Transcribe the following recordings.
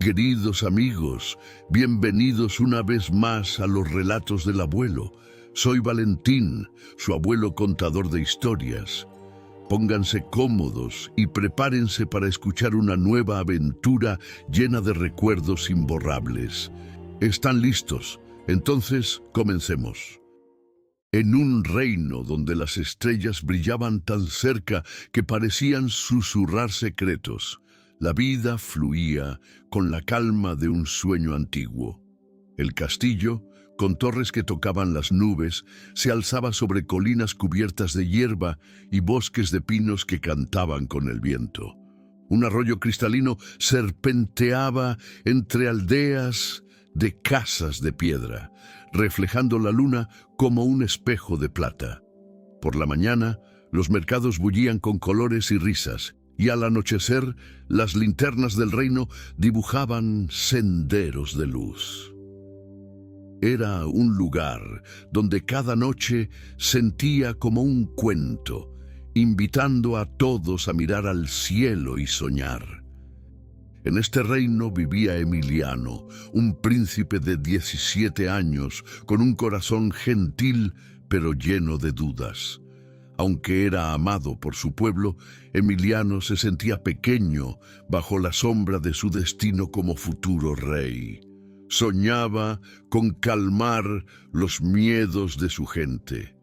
Queridos amigos, bienvenidos una vez más a los relatos del abuelo. Soy Valentín, su abuelo contador de historias. Pónganse cómodos y prepárense para escuchar una nueva aventura llena de recuerdos imborrables. ¿Están listos? Entonces, comencemos. En un reino donde las estrellas brillaban tan cerca que parecían susurrar secretos, la vida fluía con la calma de un sueño antiguo. El castillo, con torres que tocaban las nubes, se alzaba sobre colinas cubiertas de hierba y bosques de pinos que cantaban con el viento. Un arroyo cristalino serpenteaba entre aldeas de casas de piedra, reflejando la luna como un espejo de plata. Por la mañana, los mercados bullían con colores y risas, y al anochecer, las linternas del reino dibujaban senderos de luz. Era un lugar donde cada noche sentía como un cuento, invitando a todos a mirar al cielo y soñar. En este reino vivía Emiliano, un príncipe de 17 años, con un corazón gentil pero lleno de dudas. Aunque era amado por su pueblo, Emiliano se sentía pequeño bajo la sombra de su destino como futuro rey. Soñaba con calmar los miedos de su gente,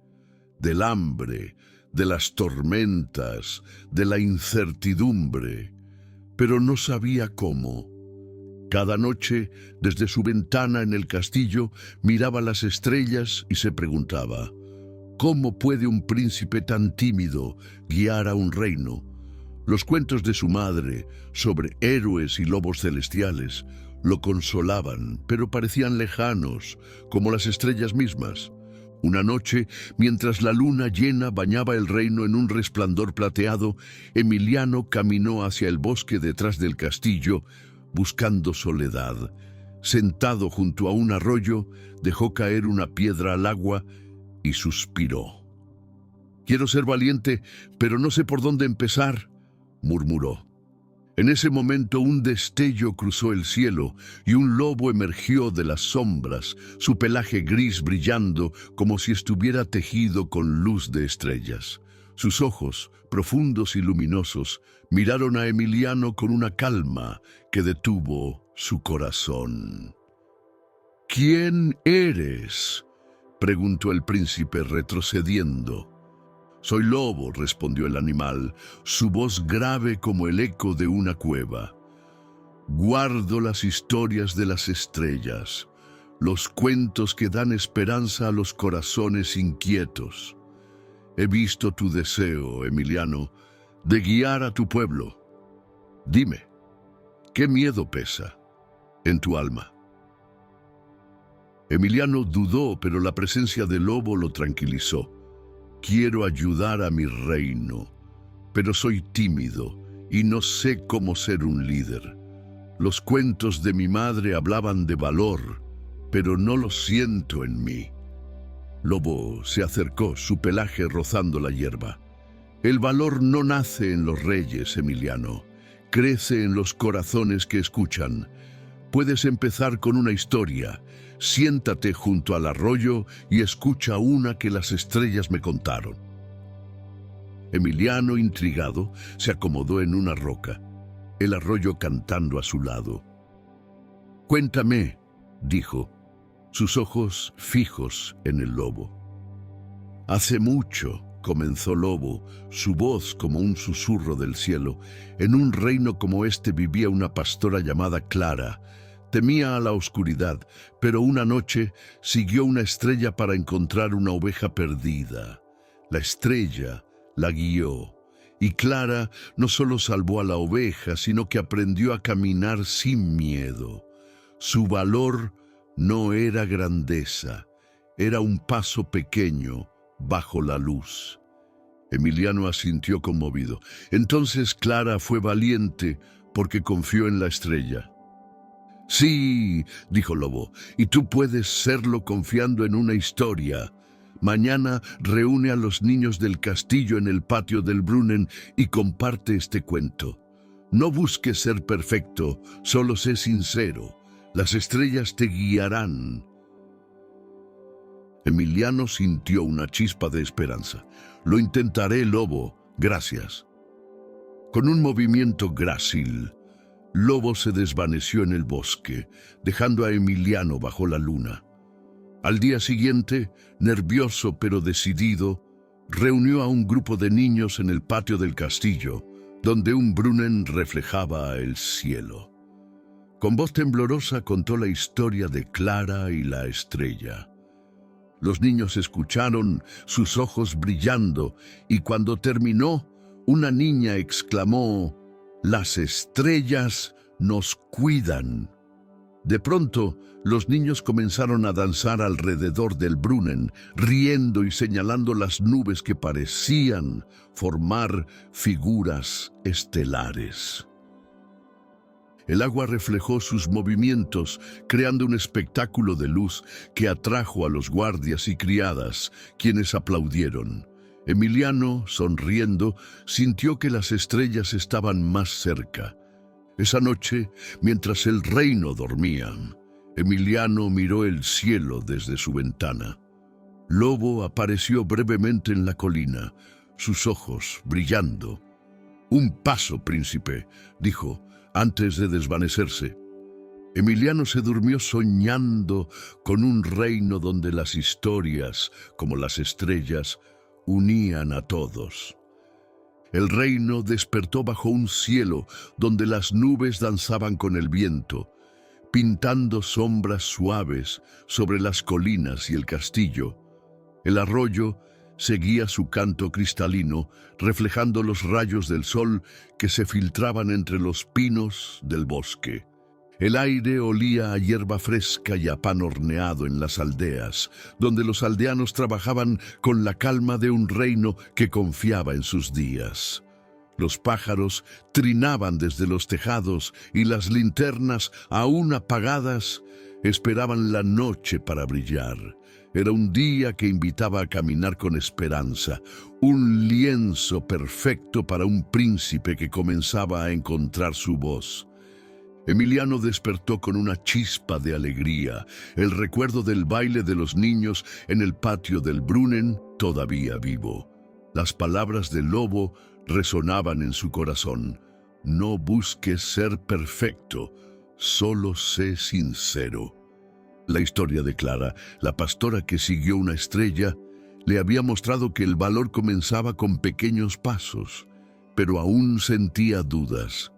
del hambre, de las tormentas, de la incertidumbre, pero no sabía cómo. Cada noche, desde su ventana en el castillo, miraba las estrellas y se preguntaba: ¿cómo puede un príncipe tan tímido guiar a un reino? Los cuentos de su madre sobre héroes y lobos celestiales lo consolaban, pero parecían lejanos, como las estrellas mismas. Una noche, mientras la luna llena bañaba el reino en un resplandor plateado, Emiliano caminó hacia el bosque detrás del castillo, buscando soledad. Sentado junto a un arroyo, dejó caer una piedra al agua y suspiró. «Quiero ser valiente, pero no sé por dónde empezar», murmuró. En ese momento un destello cruzó el cielo y un lobo emergió de las sombras, su pelaje gris brillando como si estuviera tejido con luz de estrellas. Sus ojos, profundos y luminosos, miraron a Emiliano con una calma que detuvo su corazón. «¿Quién eres?», preguntó el príncipe retrocediendo. «Soy lobo», respondió el animal, su voz grave como el eco de una cueva. «Guardo las historias de las estrellas, los cuentos que dan esperanza a los corazones inquietos. He visto tu deseo, Emiliano, de guiar a tu pueblo. Dime, ¿qué miedo pesa en tu alma?». Emiliano dudó, pero la presencia del lobo lo tranquilizó. «Quiero ayudar a mi reino, pero soy tímido y no sé cómo ser un líder. Los cuentos de mi madre hablaban de valor, pero no lo siento en mí». Lobo se acercó, su pelaje rozando la hierba. «El valor no nace en los reyes, Emiliano. Crece en los corazones que escuchan. Puedes empezar con una historia. Siéntate junto al arroyo y escucha una que las estrellas me contaron». Emiliano, intrigado, se acomodó en una roca, el arroyo cantando a su lado. «Cuéntame», dijo, sus ojos fijos en el lobo. «Hace mucho», comenzó Lobo, su voz como un susurro del cielo, «en un reino como este vivía una pastora llamada Clara. Temía a la oscuridad, pero una noche siguió una estrella para encontrar una oveja perdida. La estrella la guió, y Clara no solo salvó a la oveja, sino que aprendió a caminar sin miedo. Su valor no era grandeza, era un paso pequeño bajo la luz». Emiliano asintió conmovido. Entonces Clara fue valiente porque confió en la estrella. «Sí», dijo Lobo, «y tú puedes serlo confiando en una historia. Mañana reúne a los niños del castillo en el patio del Brunnen y comparte este cuento. No busques ser perfecto, solo sé sincero. Las estrellas te guiarán. Emiliano sintió una chispa de esperanza. Lo intentaré, Lobo. Gracias. Con un movimiento grácil, Lobo se desvaneció en el bosque, dejando a Emiliano bajo la luna. Al día siguiente, nervioso pero decidido, reunió a un grupo de niños en el patio del castillo, donde un Brunnen reflejaba el cielo. Con voz temblorosa contó la historia de Clara y la estrella. Los niños escucharon, sus ojos brillando, y cuando terminó, una niña exclamó: «Las estrellas nos cuidan». De pronto, los niños comenzaron a danzar alrededor del Brunnen, riendo y señalando las nubes que parecían formar figuras estelares. El agua reflejó sus movimientos, creando un espectáculo de luz que atrajo a los guardias y criadas, quienes aplaudieron. Emiliano, sonriendo, sintió que las estrellas estaban más cerca. Esa noche, mientras el reino dormía, Emiliano miró el cielo desde su ventana. Lobo apareció brevemente en la colina, sus ojos brillando. «Un paso, príncipe», dijo, antes de desvanecerse. Emiliano se durmió soñando con un reino donde las historias, como las estrellas, unían a todos. El reino despertó bajo un cielo donde las nubes danzaban con el viento, pintando sombras suaves sobre las colinas y el castillo. El arroyo seguía su canto cristalino, reflejando los rayos del sol que se filtraban entre los pinos del bosque. El aire olía a hierba fresca y a pan horneado en las aldeas, donde los aldeanos trabajaban con la calma de un reino que confiaba en sus días. Los pájaros trinaban desde los tejados y las linternas, aún apagadas, esperaban la noche para brillar. Era un día que invitaba a caminar con esperanza, un lienzo perfecto para un príncipe que comenzaba a encontrar su voz. Emiliano despertó con una chispa de alegría, el recuerdo del baile de los niños en el patio del Brunnen todavía vivo. Las palabras del lobo resonaban en su corazón. No busques ser perfecto, solo sé sincero. La historia de Clara, la pastora que siguió una estrella, le había mostrado que el valor comenzaba con pequeños pasos, pero aún sentía dudas.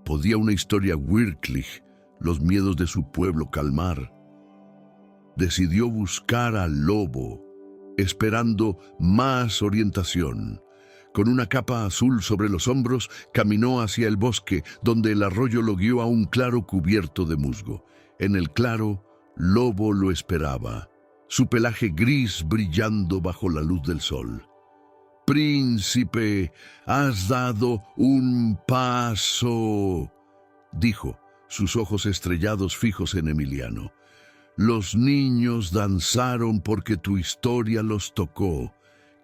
¿Podía una historia Wirklich los miedos de su pueblo calmar? Decidió buscar al lobo, esperando más orientación. Con una capa azul sobre los hombros, caminó hacia el bosque, donde el arroyo lo guió a un claro cubierto de musgo. En el claro, Lobo lo esperaba, su pelaje gris brillando bajo la luz del sol. «Príncipe, has dado un paso», dijo, sus ojos estrellados fijos en Emiliano. «Los niños danzaron porque tu historia los tocó.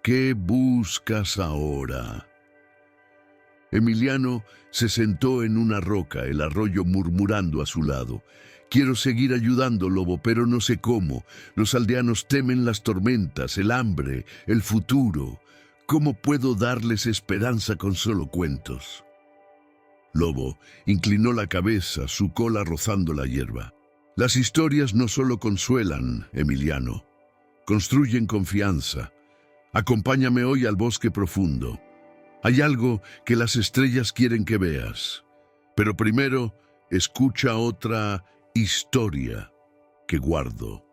¿Qué buscas ahora?» Emiliano se sentó en una roca, el arroyo murmurando a su lado. «Quiero seguir ayudando, Lobo, pero no sé cómo. Los aldeanos temen las tormentas, el hambre, el futuro. ¿Cómo puedo darles esperanza con solo cuentos?» Lobo inclinó la cabeza, su cola rozando la hierba. «Las historias no solo consuelan, Emiliano. Construyen confianza. Acompáñame hoy al bosque profundo. Hay algo que las estrellas quieren que veas. Pero primero, escucha otra historia que guardo».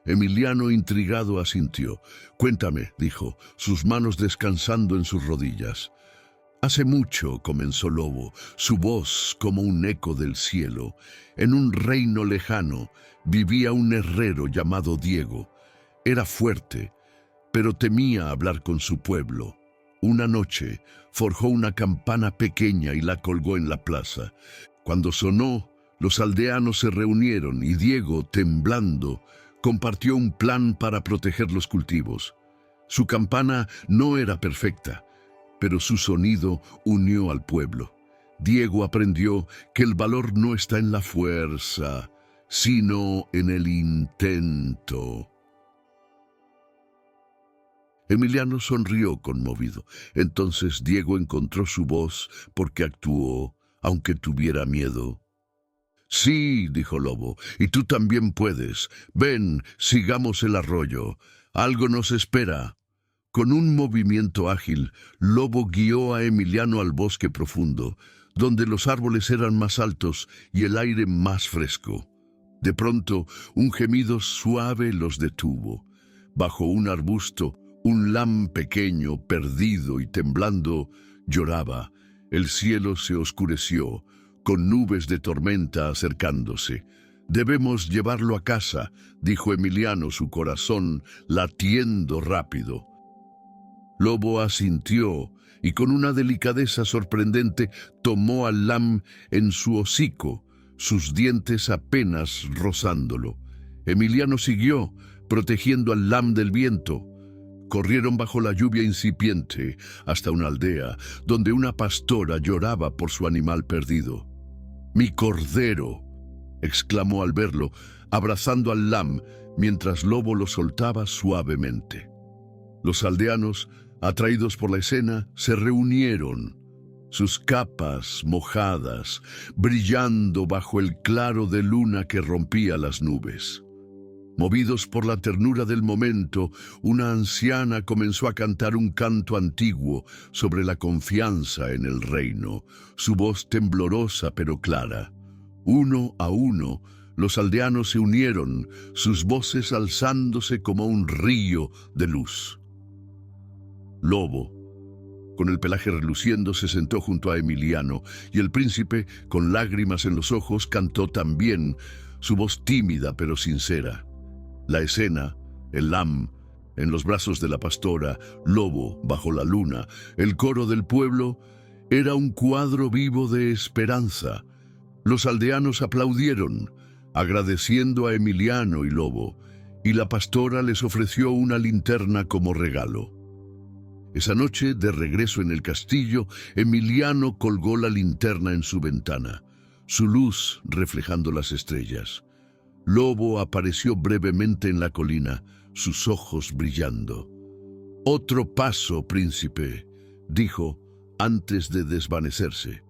Emiliano, intrigado, asintió. «Cuéntame», dijo, sus manos descansando en sus rodillas. «Hace mucho», comenzó Lobo, su voz como un eco del cielo. «En un reino lejano vivía un herrero llamado Diego. Era fuerte, pero temía hablar con su pueblo. Una noche forjó una campana pequeña y la colgó en la plaza. Cuando sonó, los aldeanos se reunieron y Diego, temblando, compartió un plan para proteger los cultivos. Su campana no era perfecta, pero su sonido unió al pueblo. Diego aprendió que el valor no está en la fuerza, sino en el intento. Emiliano sonrió conmovido. Entonces Diego encontró su voz porque actuó, aunque tuviera miedo. «Sí», dijo Lobo, «y tú también puedes. Ven, sigamos el arroyo. Algo nos espera». Con un movimiento ágil, Lobo guió a Emiliano al bosque profundo, donde los árboles eran más altos y el aire más fresco. De pronto, un gemido suave los detuvo. Bajo un arbusto, un lam pequeño, perdido y temblando, lloraba. El cielo se oscureció, con nubes de tormenta acercándose. «Debemos llevarlo a casa», dijo Emiliano, su corazón latiendo rápido. Lobo asintió y con una delicadeza sorprendente tomó al lam en su hocico, sus dientes apenas rozándolo. Emiliano siguió, protegiendo al lam del viento. Corrieron bajo la lluvia incipiente hasta una aldea donde una pastora lloraba por su animal perdido. «¡Mi cordero!», exclamó al verlo, abrazando al lam mientras Lobo lo soltaba suavemente. Los aldeanos, atraídos por la escena, se reunieron, sus capas mojadas, brillando bajo el claro de luna que rompía las nubes. Movidos por la ternura del momento, una anciana comenzó a cantar un canto antiguo sobre la confianza en el reino, su voz temblorosa pero clara. Uno a uno, los aldeanos se unieron, sus voces alzándose como un río de luz. Lobo, con el pelaje reluciendo, se sentó junto a Emiliano, y el príncipe, con lágrimas en los ojos, cantó también, su voz tímida pero sincera. La escena, el lam, en los brazos de la pastora, Lobo bajo la luna, el coro del pueblo, era un cuadro vivo de esperanza. Los aldeanos aplaudieron, agradeciendo a Emiliano y Lobo, y la pastora les ofreció una linterna como regalo. Esa noche, de regreso en el castillo, Emiliano colgó la linterna en su ventana, su luz reflejando las estrellas. Lobo apareció brevemente en la colina, sus ojos brillando. «Otro paso, príncipe», dijo, antes de desvanecerse.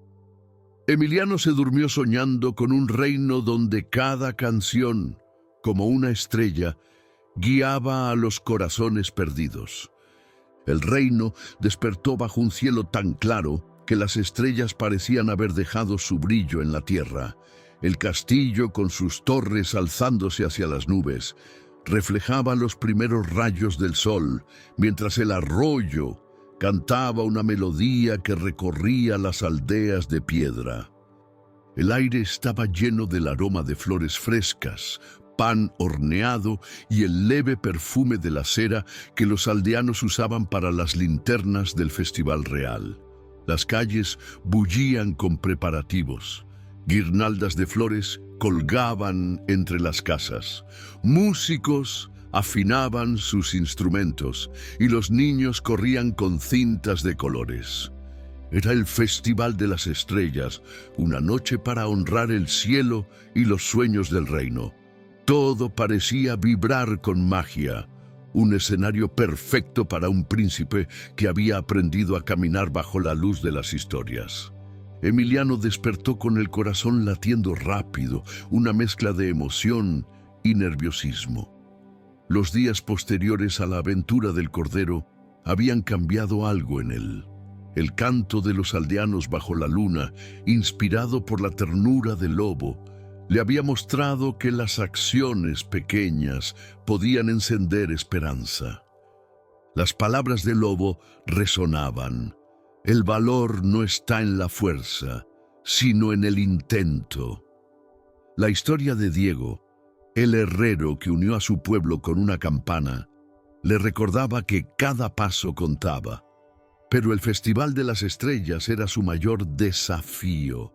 Emiliano se durmió soñando con un reino donde cada canción, como una estrella, guiaba a los corazones perdidos. El reino despertó bajo un cielo tan claro que las estrellas parecían haber dejado su brillo en la tierra. El castillo, con sus torres alzándose hacia las nubes, reflejaba los primeros rayos del sol, mientras el arroyo cantaba una melodía que recorría las aldeas de piedra. El aire estaba lleno del aroma de flores frescas, pan horneado y el leve perfume de la cera que los aldeanos usaban para las linternas del festival real. Las calles bullían con preparativos. Guirnaldas de flores colgaban entre las casas. Músicos afinaban sus instrumentos y los niños corrían con cintas de colores. Era el Festival de las Estrellas, una noche para honrar el cielo y los sueños del reino. Todo parecía vibrar con magia, un escenario perfecto para un príncipe que había aprendido a caminar bajo la luz de las historias. Emiliano despertó con el corazón latiendo rápido, una mezcla de emoción y nerviosismo. Los días posteriores a la aventura del Cordero habían cambiado algo en él. El canto de los aldeanos bajo la luna, inspirado por la ternura del lobo, le había mostrado que las acciones pequeñas podían encender esperanza. Las palabras del lobo resonaban. El valor no está en la fuerza, sino en el intento. La historia de Diego, el herrero que unió a su pueblo con una campana, le recordaba que cada paso contaba. Pero el Festival de las Estrellas era su mayor desafío.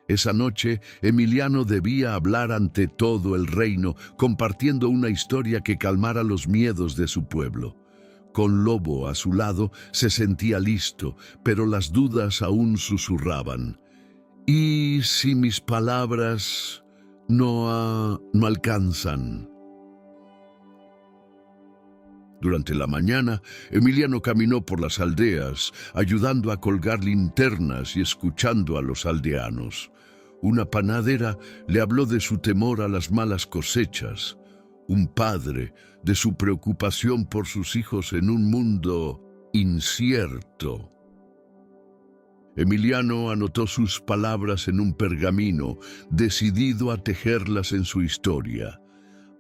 Esa noche, Emiliano debía hablar ante todo el reino, compartiendo una historia que calmara los miedos de su pueblo. Con Lobo a su lado se sentía listo, pero las dudas aún susurraban. ¿Y si mis palabras no alcanzan? Durante la mañana, Emiliano caminó por las aldeas, ayudando a colgar linternas y escuchando a los aldeanos. Una panadera le habló de su temor a las malas cosechas. Un padre de su preocupación por sus hijos en un mundo incierto. Emiliano anotó sus palabras en un pergamino, decidido a tejerlas en su historia.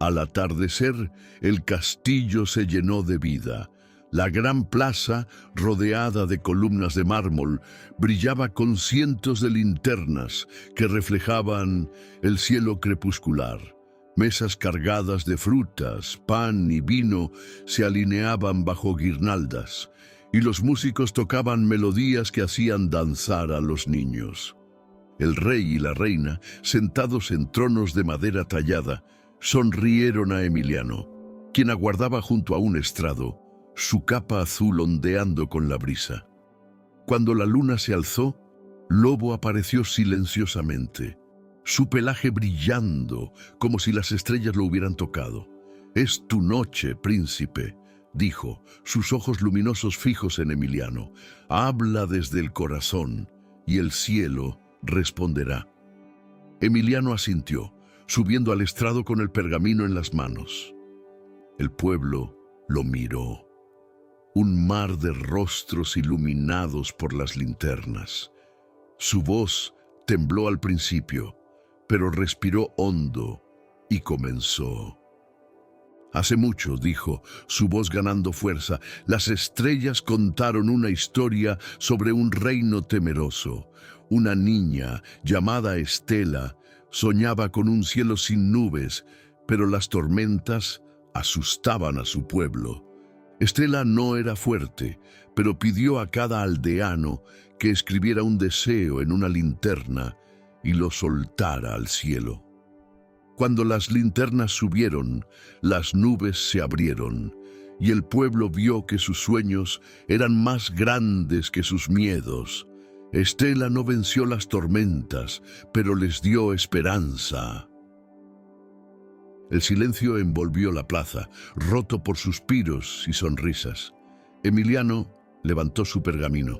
Al atardecer, el castillo se llenó de vida. La gran plaza, rodeada de columnas de mármol, brillaba con cientos de linternas que reflejaban el cielo crepuscular. Mesas cargadas de frutas, pan y vino se alineaban bajo guirnaldas, y los músicos tocaban melodías que hacían danzar a los niños. El rey y la reina, sentados en tronos de madera tallada, sonrieron a Emiliano, quien aguardaba junto a un estrado, su capa azul ondeando con la brisa. Cuando la luna se alzó, Lobo apareció silenciosamente, su pelaje brillando como si las estrellas lo hubieran tocado. «Es tu noche, príncipe», dijo, sus ojos luminosos fijos en Emiliano. «Habla desde el corazón, y el cielo responderá». Emiliano asintió, subiendo al estrado con el pergamino en las manos. El pueblo lo miró. Un mar de rostros iluminados por las linternas. Su voz tembló al principio, pero respiró hondo y comenzó. «Hace mucho», dijo, su voz ganando fuerza, «las estrellas contaron una historia sobre un reino temeroso. Una niña llamada Estela soñaba con un cielo sin nubes, pero las tormentas asustaban a su pueblo. Estela no era fuerte, pero pidió a cada aldeano que escribiera un deseo en una linterna y lo soltara al cielo. Cuando las linternas subieron, las nubes se abrieron, y el pueblo vio que sus sueños eran más grandes que sus miedos. Estela no venció las tormentas, pero les dio esperanza». El silencio envolvió la plaza, roto por suspiros y sonrisas. Emiliano levantó su pergamino.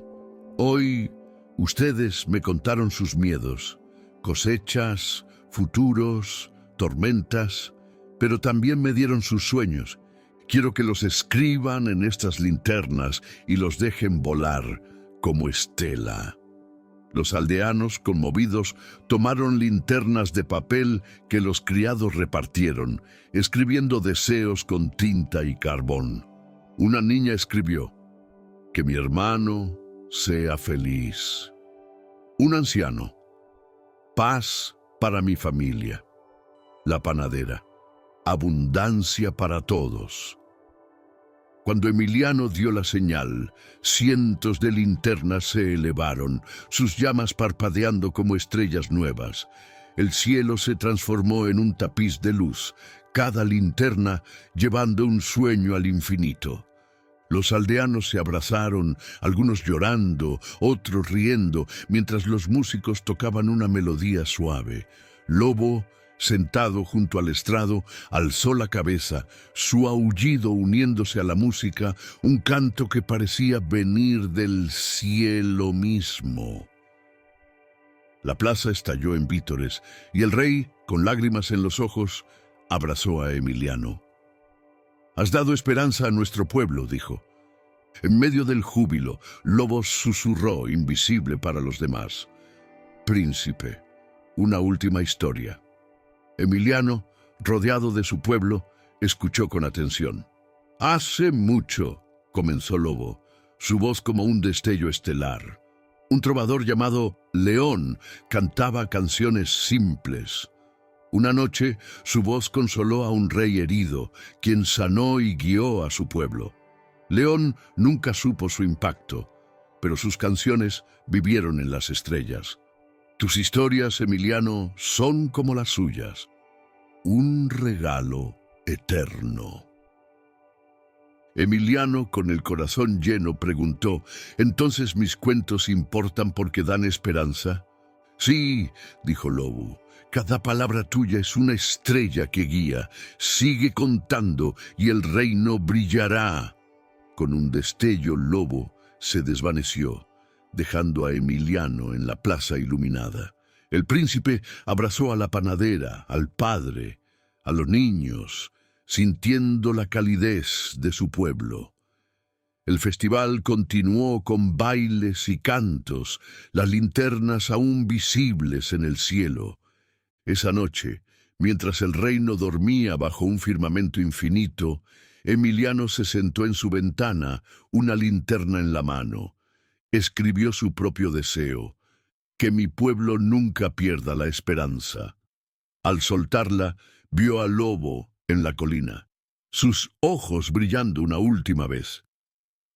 «Hoy ustedes me contaron sus miedos, cosechas, futuros, tormentas, pero también me dieron sus sueños. Quiero que los escriban en estas linternas y los dejen volar como Estela». Los aldeanos, conmovidos, tomaron linternas de papel que los criados repartieron, escribiendo deseos con tinta y carbón. Una niña escribió: «Que mi hermano sea feliz». Un anciano: «Paz para mi familia». La panadera: «Abundancia para todos». Cuando Emiliano dio la señal, cientos de linternas se elevaron, sus llamas parpadeando como estrellas nuevas. El cielo se transformó en un tapiz de luz, cada linterna llevando un sueño al infinito. Los aldeanos se abrazaron, algunos llorando, otros riendo, mientras los músicos tocaban una melodía suave. Lobo, sentado junto al estrado, alzó la cabeza, su aullido uniéndose a la música, un canto que parecía venir del cielo mismo. La plaza estalló en vítores, y el rey, con lágrimas en los ojos, abrazó a Emiliano. «Has dado esperanza a nuestro pueblo», dijo. En medio del júbilo, Lobo susurró, invisible para los demás: «Príncipe, una última historia». Emiliano, rodeado de su pueblo, escuchó con atención. «Hace mucho», comenzó Lobo, su voz como un destello estelar. Un trovador llamado León cantaba canciones simples. Una noche, su voz consoló a un rey herido, quien sanó y guió a su pueblo. León nunca supo su impacto, pero sus canciones vivieron en las estrellas. Tus historias, Emiliano, son como las suyas. Un regalo eterno». Emiliano, con el corazón lleno, preguntó: ¿Entonces mis cuentos importan porque dan esperanza? Sí, dijo Lobo, cada palabra tuya es una estrella que guía. Sigue contando y el reino brillará. Con un destello, Lobo se desvaneció, dejando a Emiliano en la plaza iluminada. El príncipe abrazó a la panadera, al padre, a los niños, sintiendo la calidez de su pueblo. El festival continuó con bailes y cantos, las linternas aún visibles en el cielo. Esa noche, mientras el reino dormía bajo un firmamento infinito, Emiliano se sentó en su ventana, una linterna en la mano. Escribió su propio deseo: que mi pueblo nunca pierda la esperanza. Al soltarla, vio al lobo en la colina, sus ojos brillando una última vez.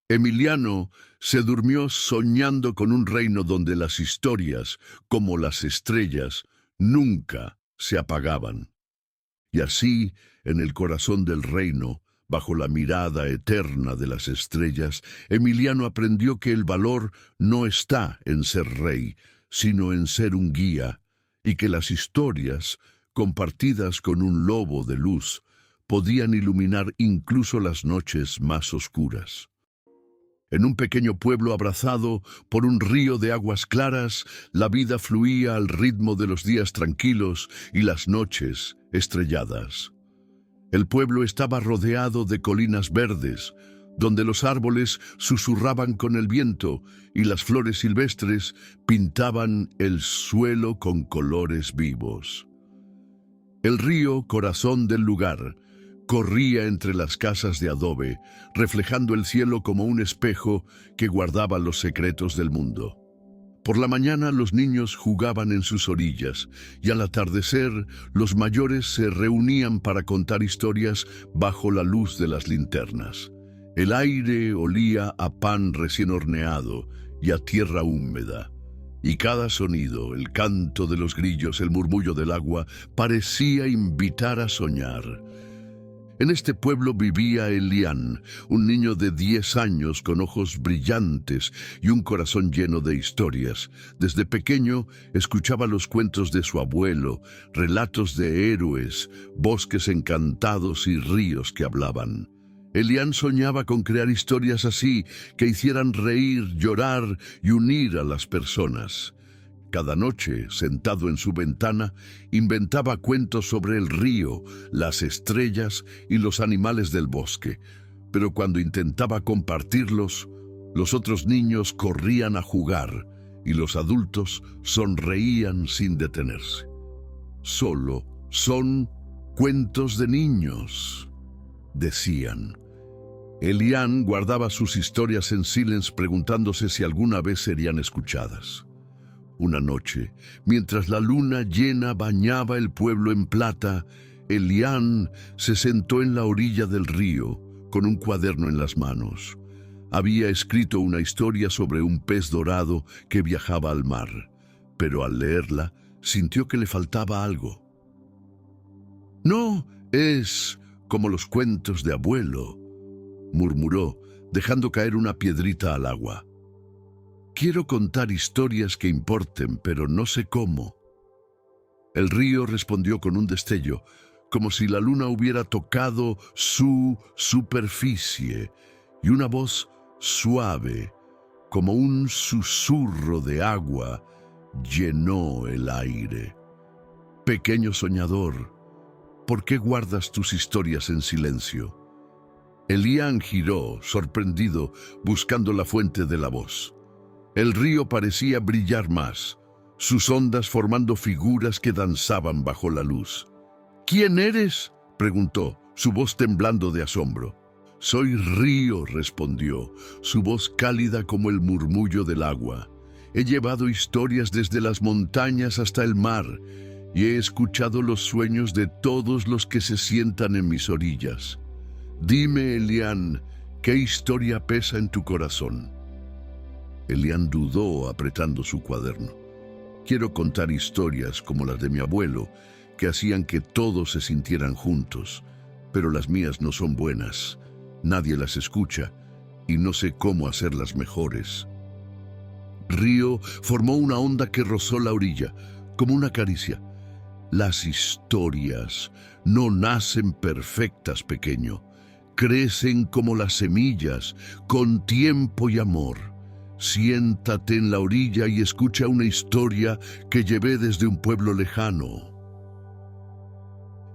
Emiliano se durmió soñando con un reino donde las historias, como las estrellas, nunca se apagaban. Y así, en el corazón del reino, bajo la mirada eterna de las estrellas, Emiliano aprendió que el valor no está en ser rey, sino en ser un guía, y que las historias, compartidas con un lobo de luz, podían iluminar incluso las noches más oscuras. En un pequeño pueblo abrazado por un río de aguas claras, la vida fluía al ritmo de los días tranquilos y las noches estrelladas. El pueblo estaba rodeado de colinas verdes, donde los árboles susurraban con el viento y las flores silvestres pintaban el suelo con colores vivos. El río, corazón del lugar, corría entre las casas de adobe, reflejando el cielo como un espejo que guardaba los secretos del mundo. Por la mañana los niños jugaban en sus orillas y al atardecer los mayores se reunían para contar historias bajo la luz de las linternas. El aire olía a pan recién horneado y a tierra húmeda, y cada sonido, el canto de los grillos, el murmullo del agua, parecía invitar a soñar. En este pueblo vivía Elián, un niño de 10 años con ojos brillantes y un corazón lleno de historias. Desde pequeño escuchaba los cuentos de su abuelo, relatos de héroes, bosques encantados y ríos que hablaban. Elián soñaba con crear historias así, que hicieran reír, llorar y unir a las personas. Cada noche, sentado en su ventana, inventaba cuentos sobre el río, las estrellas y los animales del bosque. Pero cuando intentaba compartirlos, los otros niños corrían a jugar y los adultos sonreían sin detenerse. Solo son cuentos de niños, decían. Elián guardaba sus historias en silencio, preguntándose si alguna vez serían escuchadas. Una noche, mientras la luna llena bañaba el pueblo en plata, Elián se sentó en la orilla del río, con un cuaderno en las manos. Había escrito una historia sobre un pez dorado que viajaba al mar, pero al leerla, sintió que le faltaba algo. «No es como los cuentos de abuelo», murmuró, dejando caer una piedrita al agua. «Quiero contar historias que importen, pero no sé cómo». El río respondió con un destello, como si la luna hubiera tocado su superficie, y una voz suave, como un susurro de agua, llenó el aire. «Pequeño soñador, ¿por qué guardas tus historias en silencio?». Elián giró, sorprendido, buscando la fuente de la voz. El río parecía brillar más, sus ondas formando figuras que danzaban bajo la luz. «¿Quién eres?», preguntó, su voz temblando de asombro. «Soy río», respondió, su voz cálida como el murmullo del agua. «He llevado historias desde las montañas hasta el mar, y he escuchado los sueños de todos los que se sientan en mis orillas. Dime, Elián, ¿qué historia pesa en tu corazón?». Elián dudó, apretando su cuaderno. «Quiero contar historias como las de mi abuelo, que hacían que todos se sintieran juntos, pero las mías no son buenas. nadie las escucha y no sé cómo hacerlas mejores. Río formó una onda que rozó la orilla, como una caricia. Las historias no nacen perfectas, pequeño. Crecen como las semillas, con tiempo y amor. Siéntate en la orilla y escucha una historia que llevé desde un pueblo lejano.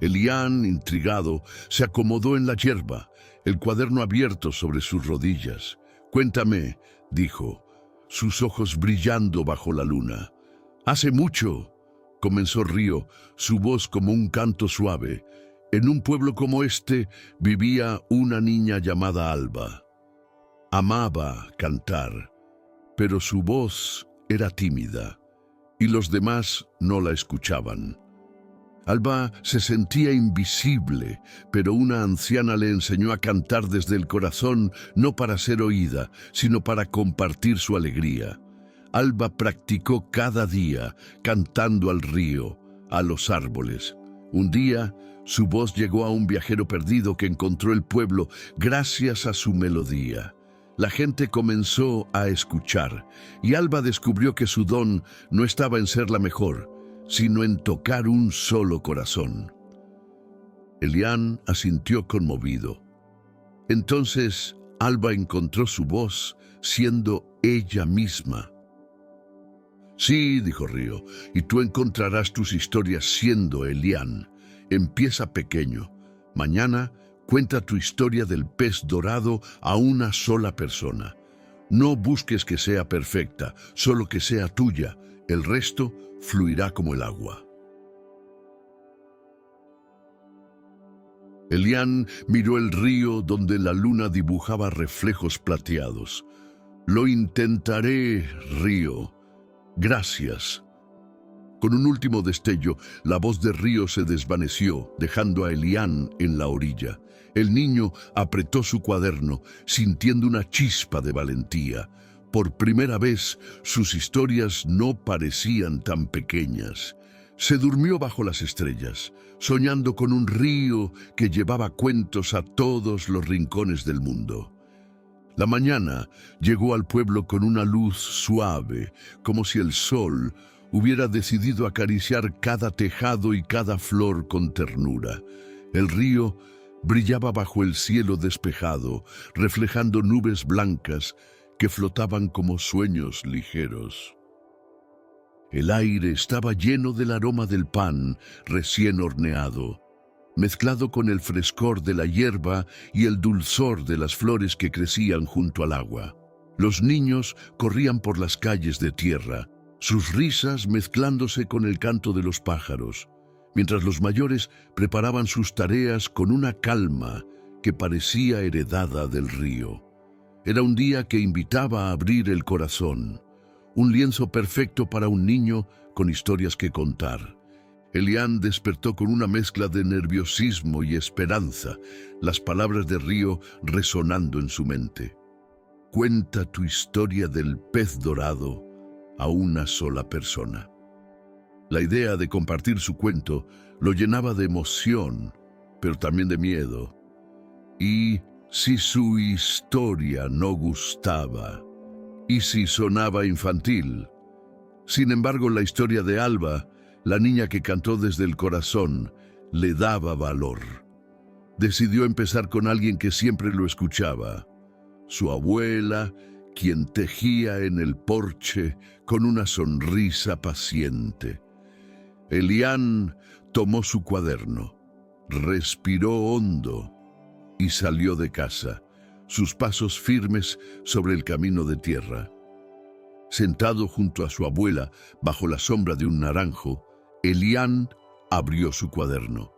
Elián, intrigado, se acomodó en la hierba, el cuaderno abierto sobre sus rodillas. «Cuéntame», dijo, sus ojos brillando bajo la luna. «Hace mucho», comenzó Río, su voz como un canto suave. «En un pueblo como este vivía una niña llamada Alba. Amaba cantar, pero su voz era tímida y los demás no la escuchaban. Alba se sentía invisible, pero una anciana le enseñó a cantar desde el corazón, no para ser oída, sino para compartir su alegría. Alba practicó cada día, cantando al río, a los árboles. Un día, su voz llegó a un viajero perdido que encontró el pueblo gracias a su melodía. La gente comenzó a escuchar, y Alba descubrió que su don no estaba en ser la mejor, sino en tocar un solo corazón. Elián asintió conmovido. Entonces Alba encontró su voz siendo ella misma. «Sí», dijo Río, «y tú encontrarás tus historias siendo Elián. Empieza pequeño. Mañana cuenta tu historia del pez dorado a una sola persona. No busques que sea perfecta, solo que sea tuya. El resto fluirá como el agua». Elián miró el río donde la luna dibujaba reflejos plateados. «Lo intentaré, Río. Gracias». Con un último destello, la voz de Río se desvaneció, dejando a Elián en la orilla. El niño apretó su cuaderno, sintiendo una chispa de valentía. Por primera vez, sus historias no parecían tan pequeñas. Se durmió bajo las estrellas, soñando con un río que llevaba cuentos a todos los rincones del mundo. La mañana llegó al pueblo con una luz suave, como si el sol hubiera decidido acariciar cada tejado y cada flor con ternura. El río brillaba bajo el cielo despejado, reflejando nubes blancas que flotaban como sueños ligeros. El aire estaba lleno del aroma del pan recién horneado, mezclado con el frescor de la hierba y el dulzor de las flores que crecían junto al agua. Los niños corrían por las calles de tierra, sus risas mezclándose con el canto de los pájaros, mientras los mayores preparaban sus tareas con una calma que parecía heredada del río. Era un día que invitaba a abrir el corazón, un lienzo perfecto para un niño con historias que contar. Elián despertó con una mezcla de nerviosismo y esperanza, las palabras de Río resonando en su mente. «Cuenta tu historia del pez dorado a una sola persona». La idea de compartir su cuento lo llenaba de emoción, pero también de miedo. ¿Y si su historia no gustaba? ¿Y si sonaba infantil? Sin embargo, la historia de Alba, la niña que cantó desde el corazón, le daba valor. Decidió empezar con alguien que siempre lo escuchaba, su abuela, quien tejía en el porche con una sonrisa paciente. Elián tomó su cuaderno, respiró hondo y salió de casa, sus pasos firmes sobre el camino de tierra. Sentado junto a su abuela, bajo la sombra de un naranjo, Elián abrió su cuaderno.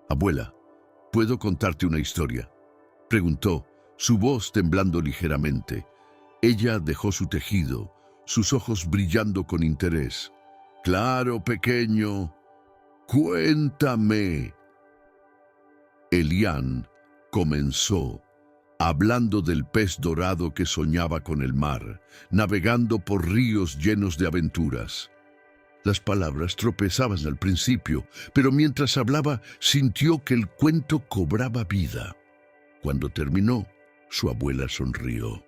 «Abuela, ¿puedo contarte una historia?», preguntó, su voz temblando ligeramente. Ella dejó su tejido, sus ojos brillando con interés. «Claro, pequeño, cuéntame». Elián comenzó, hablando del pez dorado que soñaba con el mar, navegando por ríos llenos de aventuras. Las palabras tropezaban al principio, pero mientras hablaba sintió que el cuento cobraba vida. Cuando terminó, su abuela sonrió.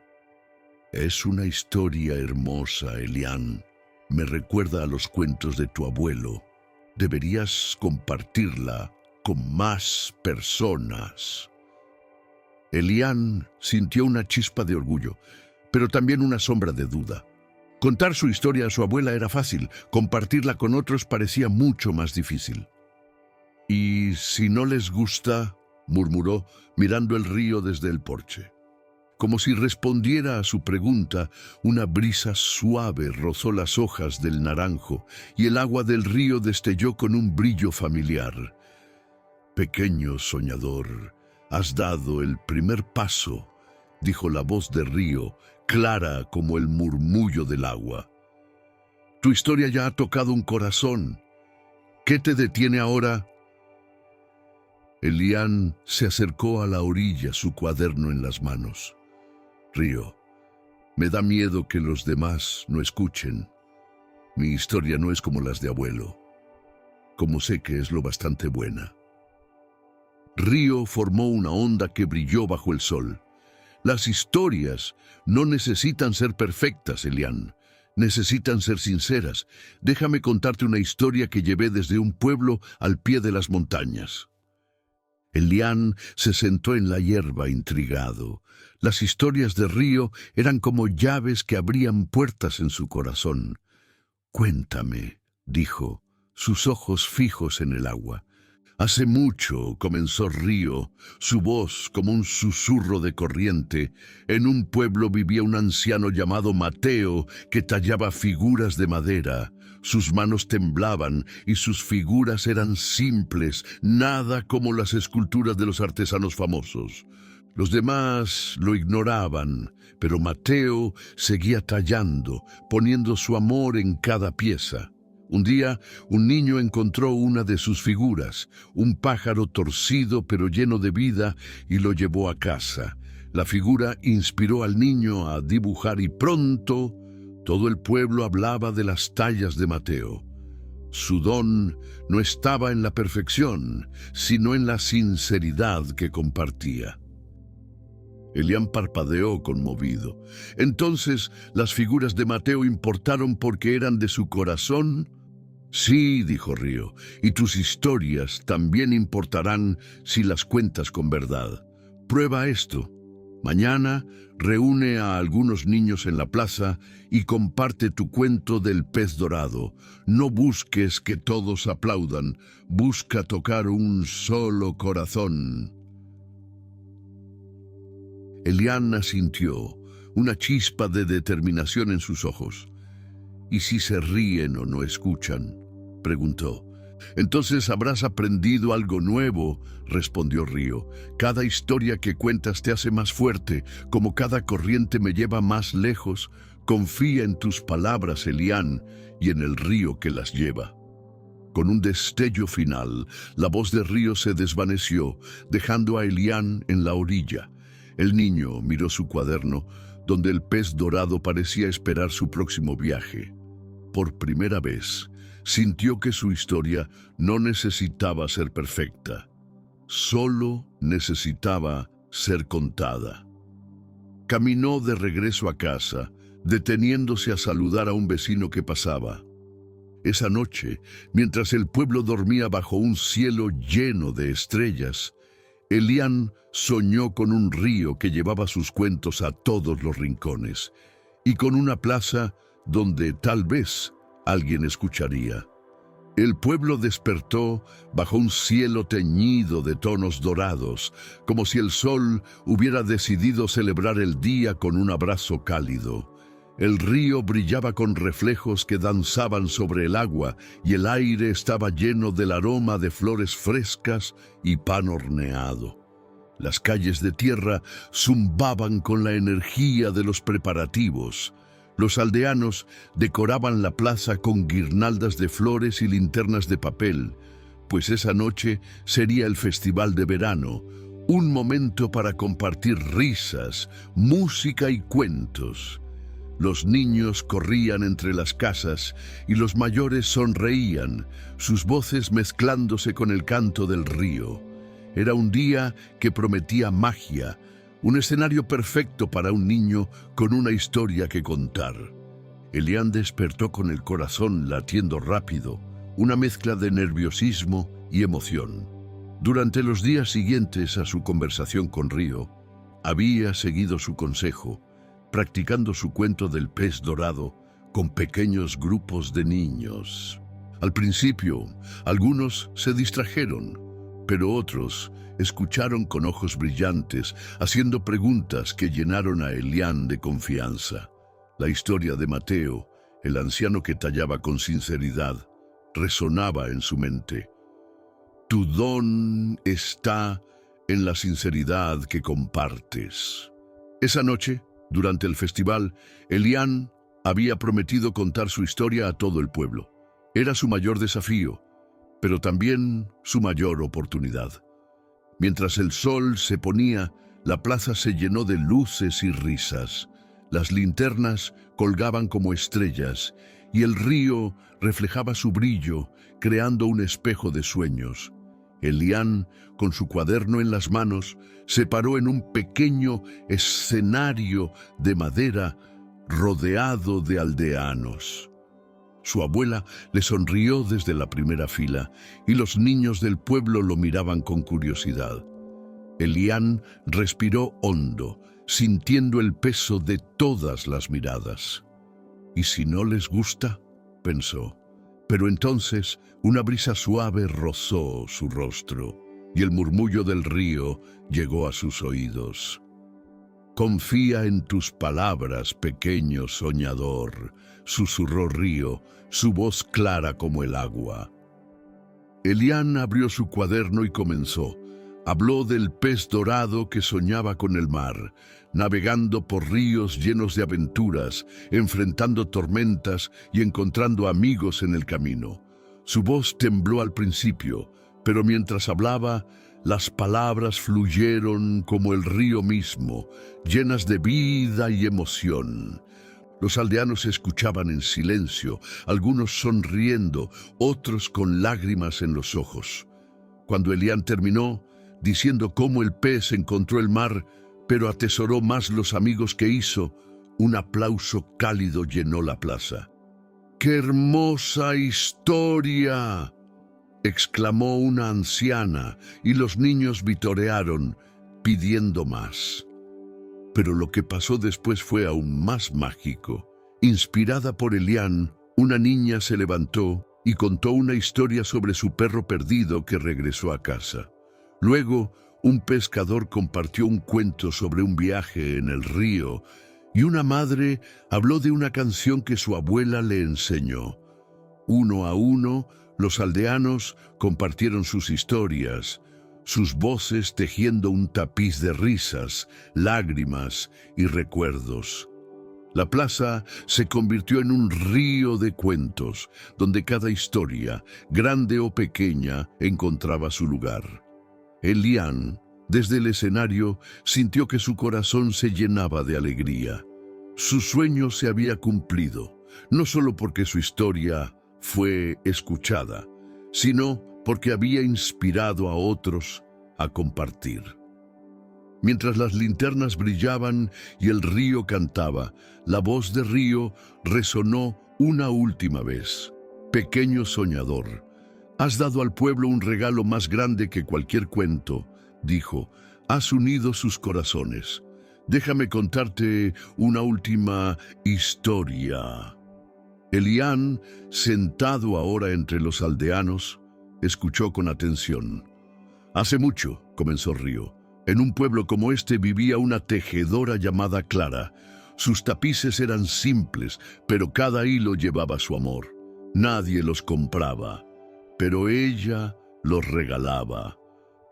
Es una historia hermosa, Elian. Me recuerda a los cuentos de tu abuelo. Deberías compartirla con más personas. Elian sintió una chispa de orgullo, pero también una sombra de duda. Contar su historia a su abuela era fácil, compartirla con otros parecía mucho más difícil. «¿Y si no les gusta?», murmuró, mirando el río desde el porche. Como si respondiera a su pregunta, una brisa suave rozó las hojas del naranjo y el agua del río destelló con un brillo familiar. «Pequeño soñador, has dado el primer paso», dijo la voz del río, clara como el murmullo del agua. «Tu historia ya ha tocado un corazón. ¿Qué te detiene ahora?». Elian se acercó a la orilla, su cuaderno en las manos. «Río, me da miedo que los demás no escuchen. Mi historia no es como las de abuelo, como sé que es lo bastante buena». Río formó una onda que brilló bajo el sol. Las historias no necesitan ser perfectas, Elian. Necesitan ser sinceras. Déjame contarte una historia que llevé desde un pueblo al pie de las montañas. Elian se sentó en la hierba intrigado. Las historias de Río eran como llaves que abrían puertas en su corazón. «Cuéntame», dijo, sus ojos fijos en el agua. «Hace mucho», comenzó Río, su voz como un susurro de corriente. «En un pueblo vivía un anciano llamado Mateo que tallaba figuras de madera. Sus manos temblaban y sus figuras eran simples, nada como las esculturas de los artesanos famosos. Los demás lo ignoraban, pero Mateo seguía tallando, poniendo su amor en cada pieza. Un día, un niño encontró una de sus figuras, un pájaro torcido pero lleno de vida, y lo llevó a casa. La figura inspiró al niño a dibujar y pronto todo el pueblo hablaba de las tallas de Mateo. Su don no estaba en la perfección, sino en la sinceridad que compartía». Elian parpadeó conmovido. «¿Entonces las figuras de Mateo importaron porque eran de su corazón?». «Sí», dijo Río, «y tus historias también importarán si las cuentas con verdad. Prueba esto. Mañana reúne a algunos niños en la plaza y comparte tu cuento del pez dorado. No busques que todos aplaudan, busca tocar un solo corazón». Elian asintió, una chispa de determinación en sus ojos. «¿Y si se ríen o no escuchan?», preguntó. «Entonces habrás aprendido algo nuevo», respondió Río. «Cada historia que cuentas te hace más fuerte, como cada corriente me lleva más lejos. Confía en tus palabras, Elian, y en el río que las lleva». Con un destello final, la voz de Río se desvaneció, dejando a Elian en la orilla. El niño miró su cuaderno, donde el pez dorado parecía esperar su próximo viaje. Por primera vez, sintió que su historia no necesitaba ser perfecta, solo necesitaba ser contada. Caminó de regreso a casa, deteniéndose a saludar a un vecino que pasaba. Esa noche, mientras el pueblo dormía bajo un cielo lleno de estrellas, Elian soñó con un río que llevaba sus cuentos a todos los rincones y con una plaza donde tal vez alguien escucharía. El pueblo despertó bajo un cielo teñido de tonos dorados, como si el sol hubiera decidido celebrar el día con un abrazo cálido. El río brillaba con reflejos que danzaban sobre el agua y el aire estaba lleno del aroma de flores frescas y pan horneado. Las calles de tierra zumbaban con la energía de los preparativos. Los aldeanos decoraban la plaza con guirnaldas de flores y linternas de papel, pues esa noche sería el festival de verano, un momento para compartir risas, música y cuentos. Los niños corrían entre las casas y los mayores sonreían, sus voces mezclándose con el canto del río. Era un día que prometía magia, un escenario perfecto para un niño con una historia que contar. Elian despertó con el corazón latiendo rápido, una mezcla de nerviosismo y emoción. Durante los días siguientes a su conversación con Río, había seguido su consejo, practicando su cuento del pez dorado con pequeños grupos de niños. Al principio, algunos se distrajeron, pero otros escucharon con ojos brillantes, haciendo preguntas que llenaron a Elian de confianza. La historia de Mateo, el anciano que tallaba con sinceridad, resonaba en su mente. Tu don está en la sinceridad que compartes. Esa noche, durante el festival, Elian había prometido contar su historia a todo el pueblo. Era su mayor desafío, pero también su mayor oportunidad. Mientras el sol se ponía, la plaza se llenó de luces y risas. Las linternas colgaban como estrellas y el río reflejaba su brillo, creando un espejo de sueños. Elian, con su cuaderno en las manos, se paró en un pequeño escenario de madera rodeado de aldeanos. Su abuela le sonrió desde la primera fila y los niños del pueblo lo miraban con curiosidad. Elian respiró hondo, sintiendo el peso de todas las miradas. ¿Y si no les gusta?, pensó. Pero entonces una brisa suave rozó su rostro y el murmullo del río llegó a sus oídos. Confía en tus palabras, pequeño soñador, susurró Río, su voz clara como el agua. Elian abrió su cuaderno y comenzó. Habló del pez dorado que soñaba con el mar, navegando por ríos llenos de aventuras, enfrentando tormentas y encontrando amigos en el camino. Su voz tembló al principio, pero mientras hablaba, las palabras fluyeron como el río mismo, llenas de vida y emoción. Los aldeanos escuchaban en silencio, algunos sonriendo, otros con lágrimas en los ojos. Cuando Elian terminó, diciendo cómo el pez encontró el mar, pero atesoró más los amigos que hizo, un aplauso cálido llenó la plaza. ¡Qué hermosa historia!, exclamó una anciana, y los niños vitorearon, pidiendo más. Pero lo que pasó después fue aún más mágico. Inspirada por Elian, una niña se levantó y contó una historia sobre su perro perdido que regresó a casa. Luego, un pescador compartió un cuento sobre un viaje en el río y una madre habló de una canción que su abuela le enseñó. Uno a uno, los aldeanos compartieron sus historias, sus voces tejiendo un tapiz de risas, lágrimas y recuerdos. La plaza se convirtió en un río de cuentos, donde cada historia, grande o pequeña, encontraba su lugar. Elian, desde el escenario, sintió que su corazón se llenaba de alegría. Su sueño se había cumplido, no solo porque su historia fue escuchada, sino porque había inspirado a otros a compartir. Mientras las linternas brillaban y el río cantaba, la voz de Río resonó una última vez. Pequeño soñador, has dado al pueblo un regalo más grande que cualquier cuento, dijo. Has unido sus corazones. Déjame contarte una última historia. Elian, sentado ahora entre los aldeanos, escuchó con atención. Hace mucho, comenzó Río, en un pueblo como este vivía una tejedora llamada Clara. Sus tapices eran simples, pero cada hilo llevaba su amor. Nadie los compraba, pero ella los regalaba.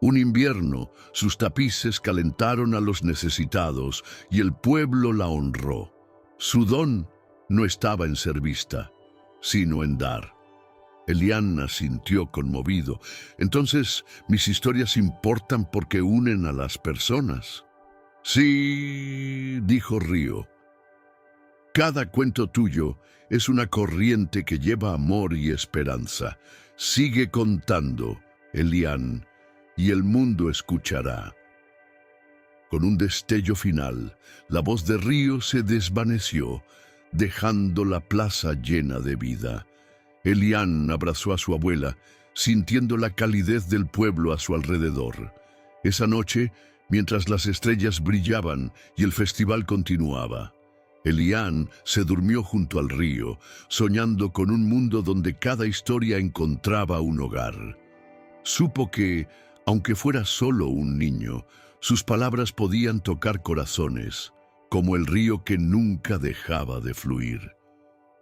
Un invierno, sus tapices calentaron a los necesitados y el pueblo la honró. Su don no estaba en ser vista, sino en dar. Elian asintió conmovido. Entonces, mis historias importan porque unen a las personas. Sí, dijo Río. Cada cuento tuyo es una corriente que lleva amor y esperanza. Sigue contando, Elian, y el mundo escuchará. Con un destello final, la voz de Río se desvaneció, dejando la plaza llena de vida. Elián abrazó a su abuela, sintiendo la calidez del pueblo a su alrededor. Esa noche, mientras las estrellas brillaban y el festival continuaba, Elián se durmió junto al río, soñando con un mundo donde cada historia encontraba un hogar. Supo que, aunque fuera solo un niño, sus palabras podían tocar corazones, como el río que nunca dejaba de fluir.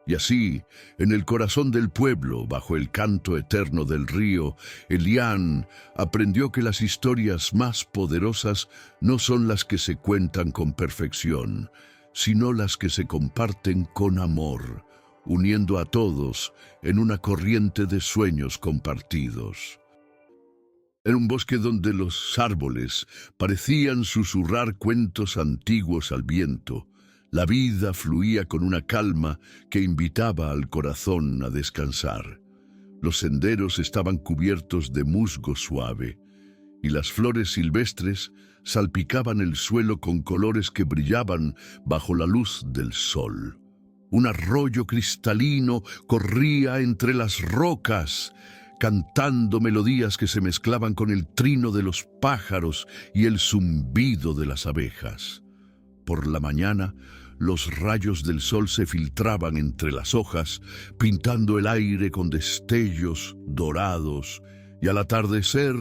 Y así, en el corazón del pueblo, bajo el canto eterno del río, Elián aprendió que las historias más poderosas no son las que se cuentan con perfección, sino las que se comparten con amor, uniendo a todos en una corriente de sueños compartidos. En un bosque donde los árboles parecían susurrar cuentos antiguos al viento, la vida fluía con una calma que invitaba al corazón a descansar. Los senderos estaban cubiertos de musgo suave, y las flores silvestres salpicaban el suelo con colores que brillaban bajo la luz del sol. Un arroyo cristalino corría entre las rocas, cantando melodías que se mezclaban con el trino de los pájaros y el zumbido de las abejas. Por la mañana, los rayos del sol se filtraban entre las hojas, pintando el aire con destellos dorados, y al atardecer,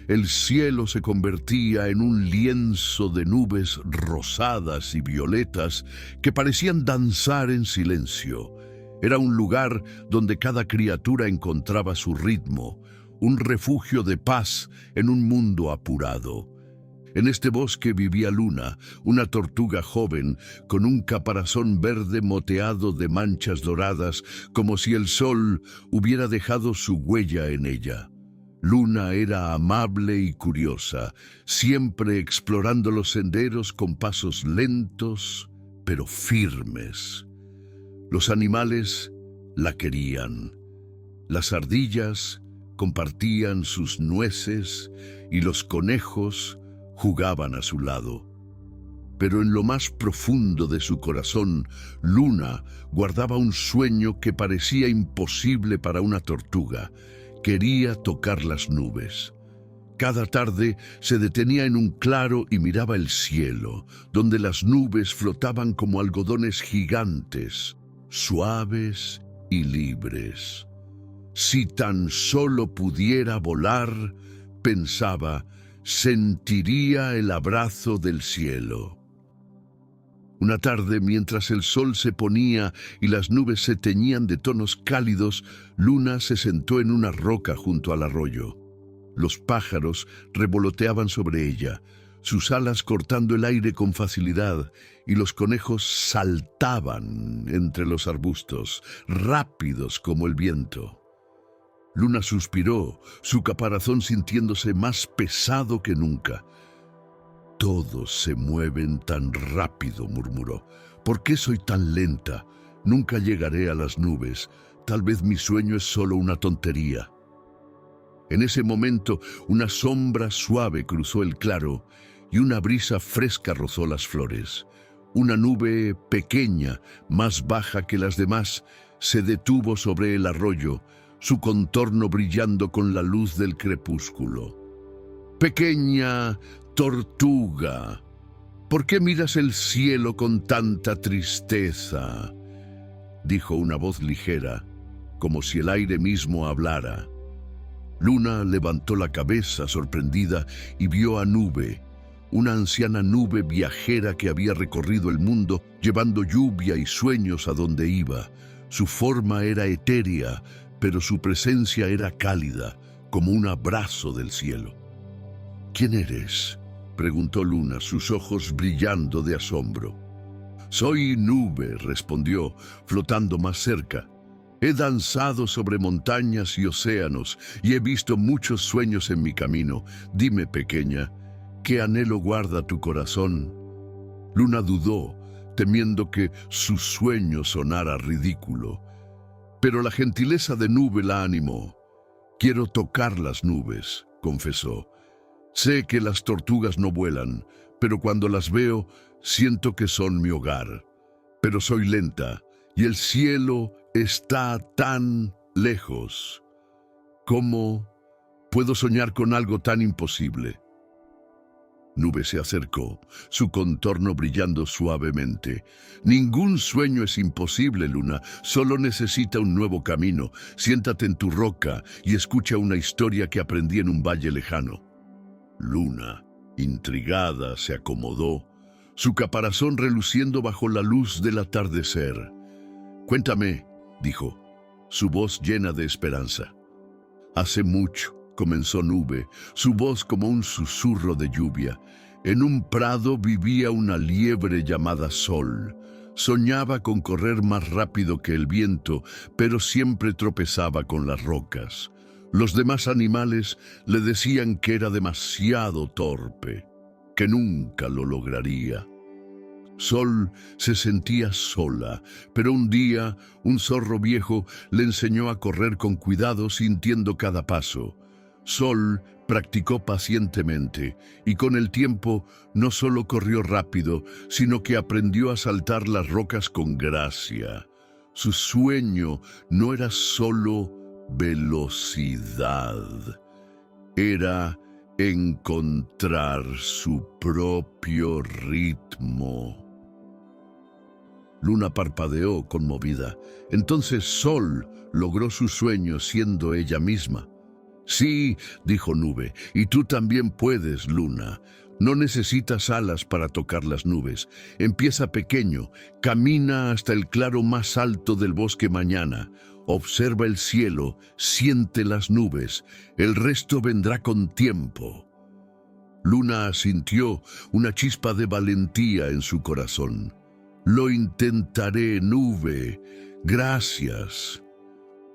el cielo se convertía en un lienzo de nubes rosadas y violetas que parecían danzar en silencio. Era un lugar donde cada criatura encontraba su ritmo, un refugio de paz en un mundo apurado. En este bosque vivía Luna, una tortuga joven con un caparazón verde moteado de manchas doradas, como si el sol hubiera dejado su huella en ella. Luna era amable y curiosa, siempre explorando los senderos con pasos lentos, pero firmes. Los animales la querían. Las ardillas compartían sus nueces y los conejos jugaban a su lado. Pero en lo más profundo de su corazón, Luna guardaba un sueño que parecía imposible para una tortuga. Quería tocar las nubes. Cada tarde se detenía en un claro y miraba el cielo, donde las nubes flotaban como algodones gigantes, suaves y libres. Si tan solo pudiera volar, pensaba, sentiría el abrazo del cielo. Una tarde, mientras el sol se ponía y las nubes se teñían de tonos cálidos, Luna se sentó en una roca junto al arroyo. Los pájaros revoloteaban sobre ella, sus alas cortando el aire con facilidad, y los conejos saltaban entre los arbustos, rápidos como el viento. Luna suspiró, su caparazón sintiéndose más pesado que nunca. «Todos se mueven tan rápido», murmuró. «¿Por qué soy tan lenta? Nunca llegaré a las nubes. Tal vez mi sueño es solo una tontería». En ese momento, una sombra suave cruzó el claro y una brisa fresca rozó las flores. Una nube pequeña, más baja que las demás, se detuvo sobre el arroyo, su contorno brillando con la luz del crepúsculo. «Pequeña tortuga, ¿por qué miras el cielo con tanta tristeza?», dijo una voz ligera, como si el aire mismo hablara. Luna levantó la cabeza sorprendida y vio a Nube, una anciana nube viajera que había recorrido el mundo llevando lluvia y sueños a donde iba. Su forma era etérea, pero su presencia era cálida, como un abrazo del cielo. «¿Quién eres?», preguntó Luna, sus ojos brillando de asombro. «Soy Nube», respondió, flotando más cerca. «He danzado sobre montañas y océanos y he visto muchos sueños en mi camino. Dime, pequeña, ¿qué anhelo guarda tu corazón?». Luna dudó, temiendo que su sueño sonara ridículo. Pero la gentileza de Nube la animó. «Quiero tocar las nubes», confesó. Sé que las tortugas no vuelan, pero cuando las veo, siento que son mi hogar. Pero soy lenta, y el cielo está tan lejos. ¿Cómo puedo soñar con algo tan imposible? Nube se acercó, su contorno brillando suavemente. Ningún sueño es imposible, Luna, solo necesita un nuevo camino. Siéntate en tu roca y escucha una historia que aprendí en un valle lejano. Luna, intrigada, se acomodó, su caparazón reluciendo bajo la luz del atardecer. «Cuéntame», dijo, su voz llena de esperanza. «Hace mucho», comenzó Nube, su voz como un susurro de lluvia. «En un prado vivía una liebre llamada Sol. Soñaba con correr más rápido que el viento, pero siempre tropezaba con las rocas. Los demás animales le decían que era demasiado torpe, que nunca lo lograría. Sol se sentía sola, pero un día un zorro viejo le enseñó a correr con cuidado sintiendo cada paso. Sol practicó pacientemente y con el tiempo no solo corrió rápido, sino que aprendió a saltar las rocas con gracia. Su sueño no era solo velocidad, era encontrar su propio ritmo». Luna parpadeó conmovida. Entonces Sol logró su sueño siendo ella misma. «Sí», dijo Nube, «y tú también puedes, Luna. No necesitas alas para tocar las nubes. Empieza pequeño, camina hasta el claro más alto del bosque mañana. Observa el cielo, siente las nubes. El resto vendrá con tiempo». Luna sintió una chispa de valentía en su corazón. «Lo intentaré, Nube. Gracias».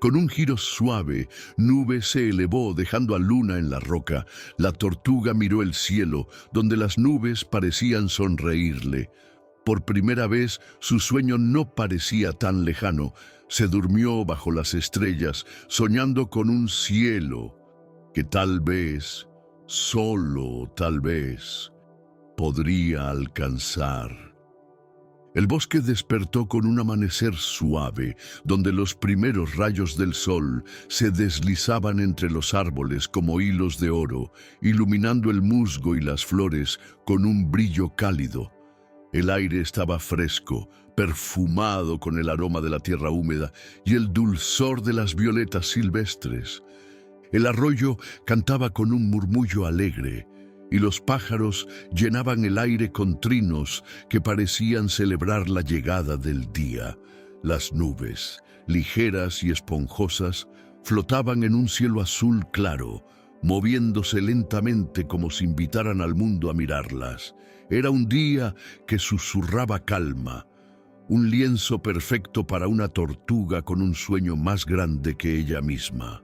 Con un giro suave, Nube se elevó dejando a Luna en la roca. La tortuga miró el cielo, donde las nubes parecían sonreírle. Por primera vez, su sueño no parecía tan lejano. Se durmió bajo las estrellas, soñando con un cielo que tal vez, solo tal vez, podría alcanzar. El bosque despertó con un amanecer suave, donde los primeros rayos del sol se deslizaban entre los árboles como hilos de oro, iluminando el musgo y las flores con un brillo cálido. El aire estaba fresco, perfumado con el aroma de la tierra húmeda y el dulzor de las violetas silvestres. El arroyo cantaba con un murmullo alegre, y los pájaros llenaban el aire con trinos que parecían celebrar la llegada del día. Las nubes, ligeras y esponjosas, flotaban en un cielo azul claro, moviéndose lentamente como si invitaran al mundo a mirarlas. Era un día que susurraba calma, un lienzo perfecto para una tortuga con un sueño más grande que ella misma.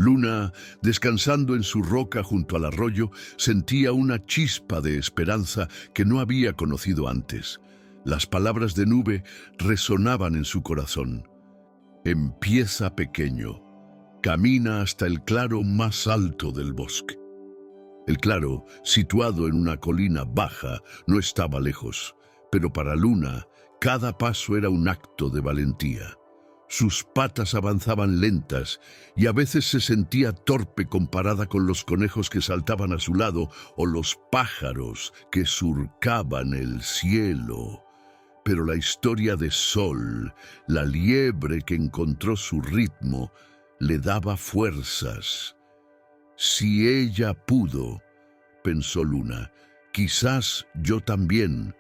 Luna, descansando en su roca junto al arroyo, sentía una chispa de esperanza que no había conocido antes. Las palabras de Nube resonaban en su corazón. «Empieza pequeño, camina hasta el claro más alto del bosque». El claro, situado en una colina baja, no estaba lejos, pero para Luna, cada paso era un acto de valentía. Sus patas avanzaban lentas y a veces se sentía torpe comparada con los conejos que saltaban a su lado o los pájaros que surcaban el cielo. Pero la historia de Sol, la liebre que encontró su ritmo, le daba fuerzas. «Si ella pudo», pensó Luna, «quizás yo también».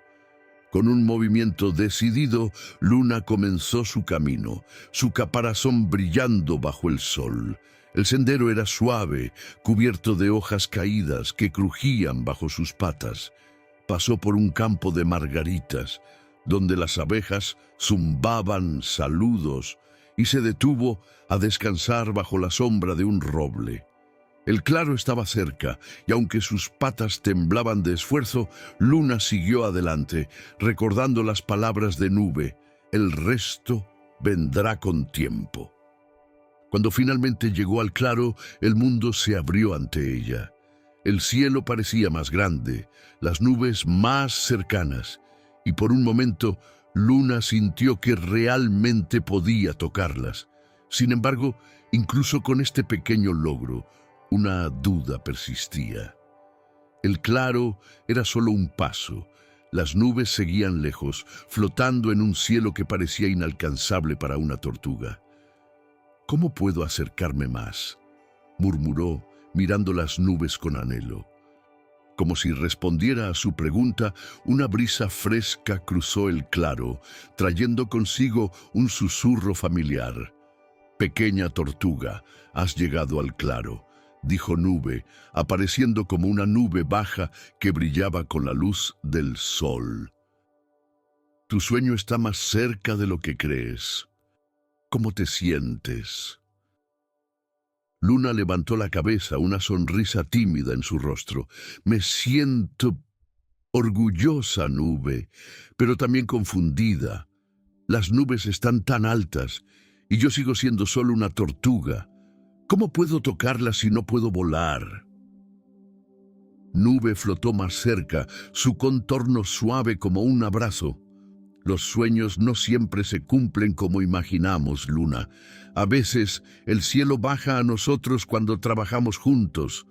Con un movimiento decidido, Luna comenzó su camino, su caparazón brillando bajo el sol. El sendero era suave, cubierto de hojas caídas que crujían bajo sus patas. Pasó por un campo de margaritas, donde las abejas zumbaban saludos, y se detuvo a descansar bajo la sombra de un roble. El claro estaba cerca, y aunque sus patas temblaban de esfuerzo, Luna siguió adelante, recordando las palabras de Nube: «El resto vendrá con tiempo». Cuando finalmente llegó al claro, el mundo se abrió ante ella. El cielo parecía más grande, las nubes más cercanas, y por un momento Luna sintió que realmente podía tocarlas. Sin embargo, incluso con este pequeño logro, una duda persistía. El claro era solo un paso. Las nubes seguían lejos, flotando en un cielo que parecía inalcanzable para una tortuga. ¿Cómo puedo acercarme más?, murmuró, mirando las nubes con anhelo. Como si respondiera a su pregunta, una brisa fresca cruzó el claro, trayendo consigo un susurro familiar. «Pequeña tortuga, has llegado al claro», dijo Nube, apareciendo como una nube baja que brillaba con la luz del sol. «Tu sueño está más cerca de lo que crees. ¿Cómo te sientes?». Luna levantó la cabeza, una sonrisa tímida en su rostro. «Me siento orgullosa, Nube, pero también confundida. Las nubes están tan altas y yo sigo siendo solo una tortuga. ¿Cómo puedo tocarlas si no puedo volar?». Nube flotó más cerca, su contorno suave como un abrazo. «Los sueños no siempre se cumplen como imaginamos, Luna. A veces el cielo baja a nosotros cuando trabajamos juntos.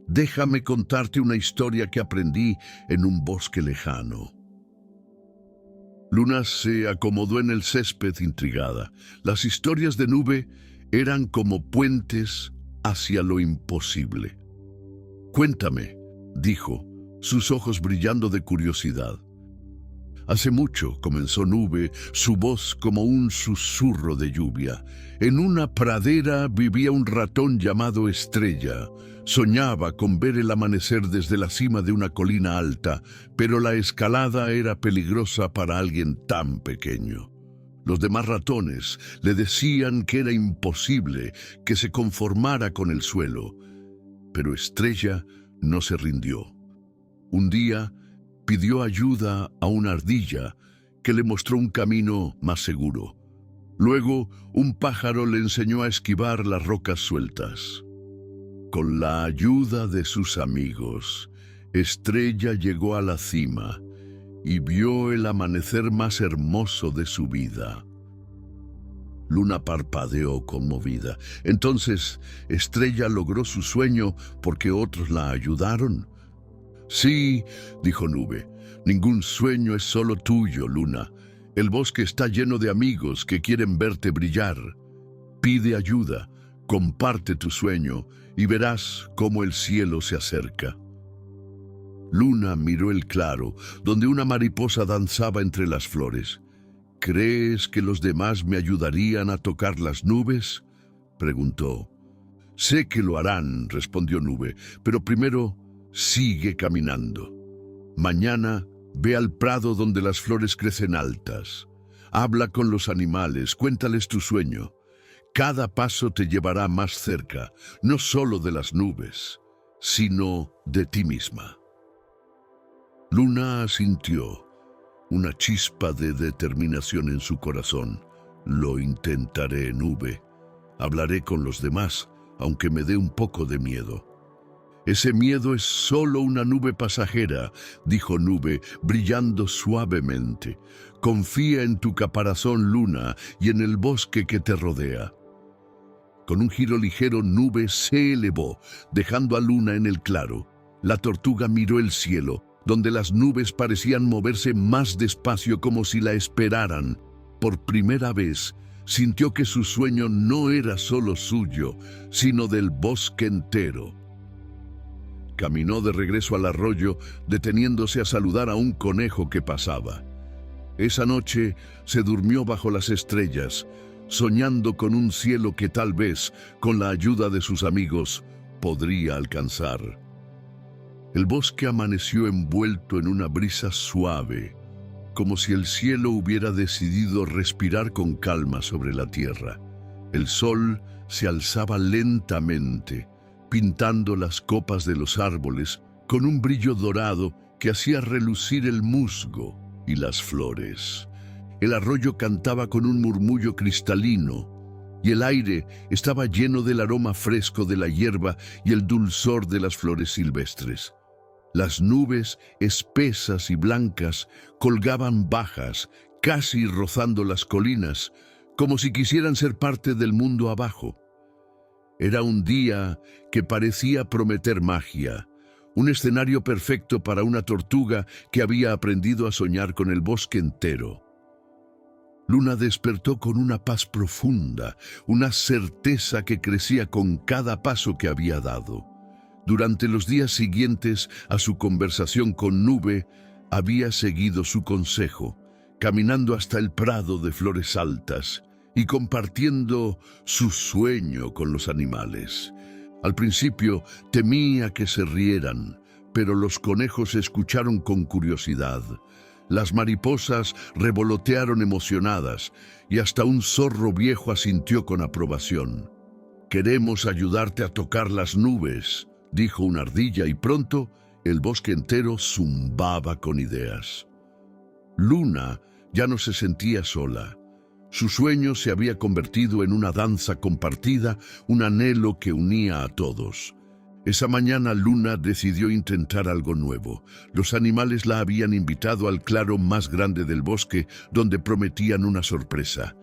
Déjame contarte una historia que aprendí en un bosque lejano». Luna se acomodó en el césped intrigada. Las historias de Nube eran como puentes hacia lo imposible. «Cuéntame», dijo, sus ojos brillando de curiosidad. «Hace mucho», comenzó Nube, su voz como un susurro de lluvia. «En una pradera vivía un ratón llamado Estrella. Soñaba con ver el amanecer desde la cima de una colina alta, pero la escalada era peligrosa para alguien tan pequeño. Los demás ratones le decían que era imposible, que se conformara con el suelo. Pero Estrella no se rindió. Un día pidió ayuda a una ardilla que le mostró un camino más seguro. Luego, un pájaro le enseñó a esquivar las rocas sueltas. Con la ayuda de sus amigos, Estrella llegó a la cima y vio el amanecer más hermoso de su vida». Luna parpadeó conmovida. «¿Entonces Estrella logró su sueño porque otros la ayudaron?». «Sí», dijo Nube, «ningún sueño es solo tuyo, Luna. El bosque está lleno de amigos que quieren verte brillar. Pide ayuda, comparte tu sueño y verás cómo el cielo se acerca». Luna miró el claro, donde una mariposa danzaba entre las flores. «¿Crees que los demás me ayudarían a tocar las nubes?», preguntó. «Sé que lo harán», respondió Nube, «pero primero sigue caminando. Mañana ve al prado donde las flores crecen altas. Habla con los animales, cuéntales tu sueño. Cada paso te llevará más cerca, no solo de las nubes, sino de ti misma». Luna asintió, una chispa de determinación en su corazón. «Lo intentaré, Nube. Hablaré con los demás, aunque me dé un poco de miedo». «Ese miedo es solo una nube pasajera», dijo Nube, brillando suavemente. «Confía en tu caparazón, Luna, y en el bosque que te rodea». Con un giro ligero, Nube se elevó, dejando a Luna en el claro. La tortuga miró el cielo, donde las nubes parecían moverse más despacio como si la esperaran. Por primera vez, sintió que su sueño no era solo suyo, sino del bosque entero. Caminó de regreso al arroyo, deteniéndose a saludar a un conejo que pasaba. Esa noche se durmió bajo las estrellas, soñando con un cielo que tal vez, con la ayuda de sus amigos, podría alcanzar. El bosque amaneció envuelto en una brisa suave, como si el cielo hubiera decidido respirar con calma sobre la tierra. El sol se alzaba lentamente, pintando las copas de los árboles con un brillo dorado que hacía relucir el musgo y las flores. El arroyo cantaba con un murmullo cristalino, y el aire estaba lleno del aroma fresco de la hierba y el dulzor de las flores silvestres. Las nubes, espesas y blancas, colgaban bajas, casi rozando las colinas, como si quisieran ser parte del mundo abajo. Era un día que parecía prometer magia, un escenario perfecto para una tortuga que había aprendido a soñar con el bosque entero. Luna despertó con una paz profunda, una certeza que crecía con cada paso que había dado. Durante los días siguientes a su conversación con Nube, había seguido su consejo, caminando hasta el prado de flores altas y compartiendo su sueño con los animales. Al principio temía que se rieran, pero los conejos escucharon con curiosidad. Las mariposas revolotearon emocionadas y hasta un zorro viejo asintió con aprobación. «Queremos ayudarte a tocar las nubes», dijo una ardilla, y pronto el bosque entero zumbaba con ideas. Luna ya no se sentía sola. Su sueño se había convertido en una danza compartida, un anhelo que unía a todos. Esa mañana Luna decidió intentar algo nuevo. Los animales la habían invitado al claro más grande del bosque, donde prometían una sorpresa.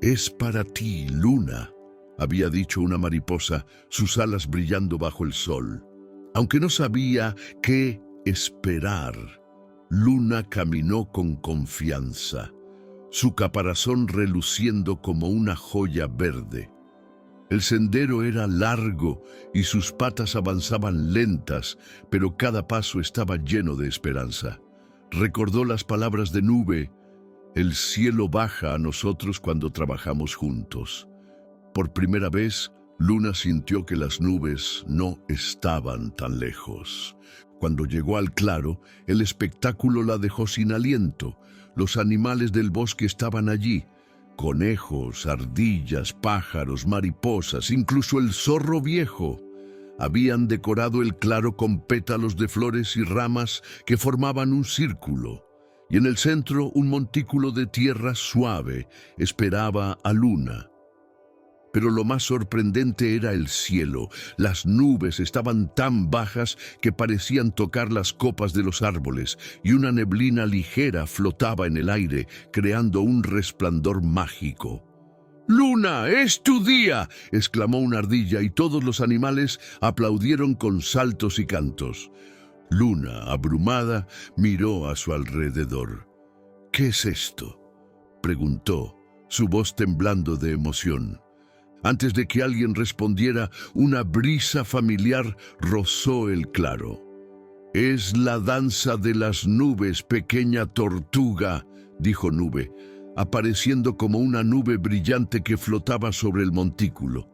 «Es para ti, Luna», había dicho una mariposa, sus alas brillando bajo el sol. Aunque no sabía qué esperar, Luna caminó con confianza, su caparazón reluciendo como una joya verde. El sendero era largo y sus patas avanzaban lentas, pero cada paso estaba lleno de esperanza. Recordó las palabras de Nube: «El cielo baja a nosotros cuando trabajamos juntos». Por primera vez, Luna sintió que las nubes no estaban tan lejos. Cuando llegó al claro, el espectáculo la dejó sin aliento. Los animales del bosque estaban allí: conejos, ardillas, pájaros, mariposas, incluso el zorro viejo. Habían decorado el claro con pétalos de flores y ramas que formaban un círculo, y en el centro un montículo de tierra suave esperaba a Luna. Pero lo más sorprendente era el cielo. Las nubes estaban tan bajas que parecían tocar las copas de los árboles, y una neblina ligera flotaba en el aire, creando un resplandor mágico. «¡Luna, es tu día!», exclamó una ardilla, y todos los animales aplaudieron con saltos y cantos. Luna, abrumada, miró a su alrededor. «¿Qué es esto?», preguntó, su voz temblando de emoción. Antes de que alguien respondiera, una brisa familiar rozó el claro. «Es la danza de las nubes, pequeña tortuga», dijo Nube, apareciendo como una nube brillante que flotaba sobre el montículo.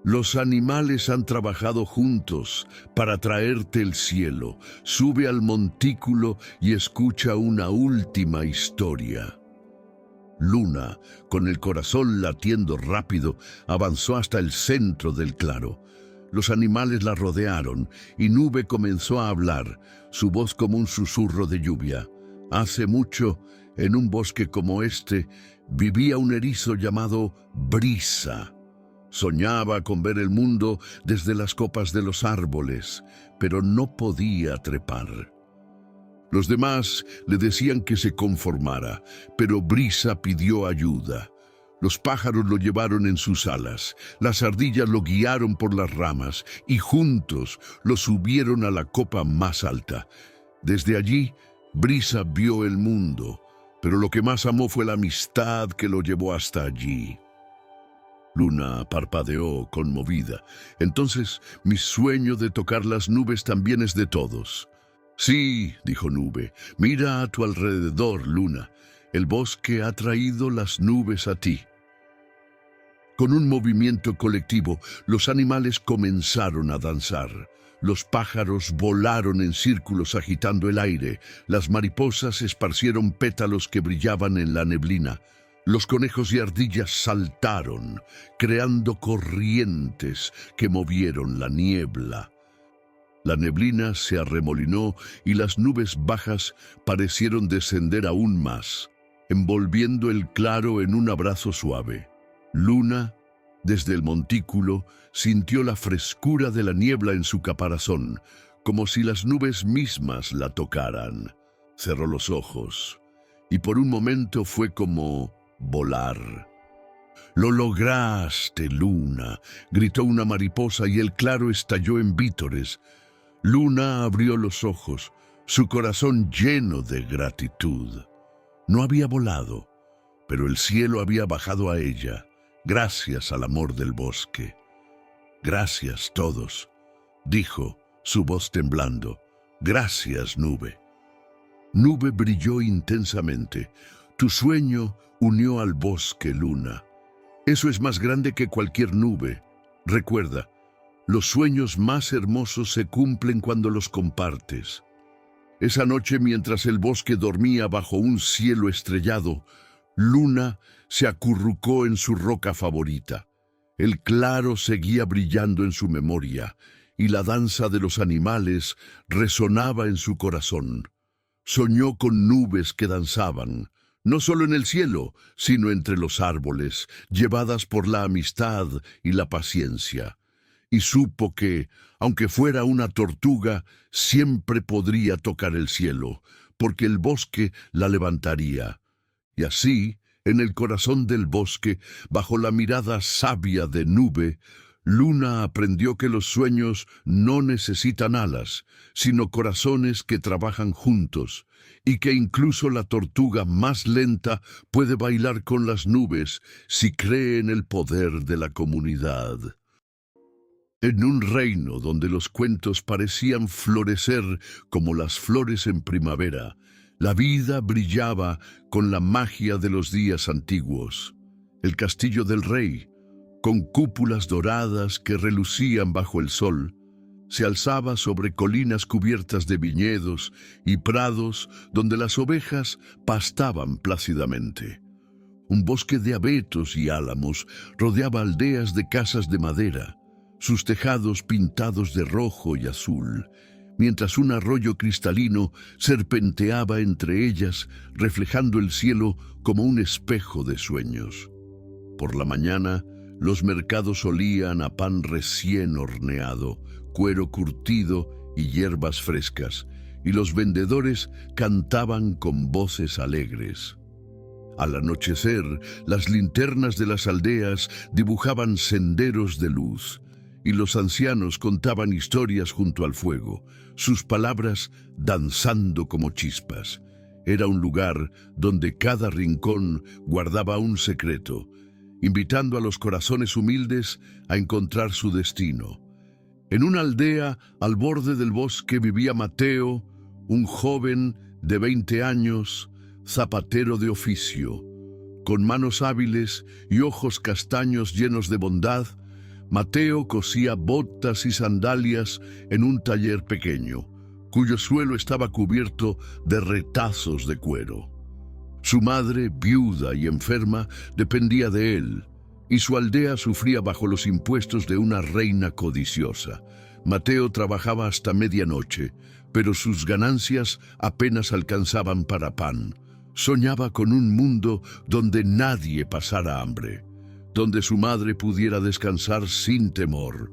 «Los animales han trabajado juntos para traerte el cielo. Sube al montículo y escucha una última historia». Luna, con el corazón latiendo rápido, avanzó hasta el centro del claro. Los animales la rodearon y Nube comenzó a hablar, su voz como un susurro de lluvia. «Hace mucho, en un bosque como este, vivía un erizo llamado Brisa. Soñaba con ver el mundo desde las copas de los árboles, pero no podía trepar. Los demás le decían que se conformara, pero Brisa pidió ayuda. Los pájaros lo llevaron en sus alas, las ardillas lo guiaron por las ramas y juntos lo subieron a la copa más alta. Desde allí, Brisa vio el mundo, pero lo que más amó fue la amistad que lo llevó hasta allí». Luna parpadeó conmovida. «Entonces, mi sueño de tocar las nubes también es de todos». «Sí», dijo Nube, «mira a tu alrededor, Luna. El bosque ha traído las nubes a ti». Con un movimiento colectivo, los animales comenzaron a danzar. Los pájaros volaron en círculos agitando el aire. Las mariposas esparcieron pétalos que brillaban en la neblina. Los conejos y ardillas saltaron, creando corrientes que movieron la niebla. La neblina se arremolinó y las nubes bajas parecieron descender aún más, envolviendo el claro en un abrazo suave. Luna Desde el montículo sintió la frescura de la niebla en su caparazón, como si las nubes mismas la tocaran. Cerró los ojos y por un momento fue como volar. «¡Lo lograste, Luna!», gritó una mariposa y el claro estalló en vítores. Luna abrió los ojos, su corazón lleno de gratitud. No había volado, pero el cielo había bajado a ella, gracias al amor del bosque. «Gracias todos», dijo, su voz temblando. «Gracias, nube». Nube brilló intensamente. «Tu sueño unió al bosque, Luna. Eso es más grande que cualquier nube. Recuerda, los sueños más hermosos se cumplen cuando los compartes». Esa noche, mientras el bosque dormía bajo un cielo estrellado, Luna se acurrucó en su roca favorita. El claro seguía brillando en su memoria y la danza de los animales resonaba en su corazón. Soñó con nubes que danzaban, no solo en el cielo, sino entre los árboles, llevadas por la amistad y la paciencia. Y supo que, aunque fuera una tortuga, siempre podría tocar el cielo, porque el bosque la levantaría. Y así, en el corazón del bosque, bajo la mirada sabia de Nube, Luna aprendió que los sueños no necesitan alas, sino corazones que trabajan juntos, y que incluso la tortuga más lenta puede bailar con las nubes si cree en el poder de la comunidad. En un reino donde los cuentos parecían florecer como las flores en primavera, la vida brillaba con la magia de los días antiguos. El castillo del rey, con cúpulas doradas que relucían bajo el sol, se alzaba sobre colinas cubiertas de viñedos y prados donde las ovejas pastaban plácidamente. Un bosque de abetos y álamos rodeaba aldeas de casas de madera, sus tejados pintados de rojo y azul, mientras un arroyo cristalino serpenteaba entre ellas, reflejando el cielo como un espejo de sueños. Por la mañana, los mercados olían a pan recién horneado, cuero curtido y hierbas frescas, y los vendedores cantaban con voces alegres. Al anochecer, las linternas de las aldeas dibujaban senderos de luz, y los ancianos contaban historias junto al fuego, sus palabras danzando como chispas. Era un lugar donde cada rincón guardaba un secreto, invitando a los corazones humildes a encontrar su destino. En una aldea al borde del bosque vivía Mateo, un joven de 20 años, zapatero de oficio. Con manos hábiles y ojos castaños llenos de bondad, Mateo cosía botas y sandalias en un taller pequeño, cuyo suelo estaba cubierto de retazos de cuero. Su madre, viuda y enferma, dependía de él, y su aldea sufría bajo los impuestos de una reina codiciosa. Mateo trabajaba hasta medianoche, pero sus ganancias apenas alcanzaban para pan. Soñaba con un mundo donde nadie pasara hambre, donde su madre pudiera descansar sin temor.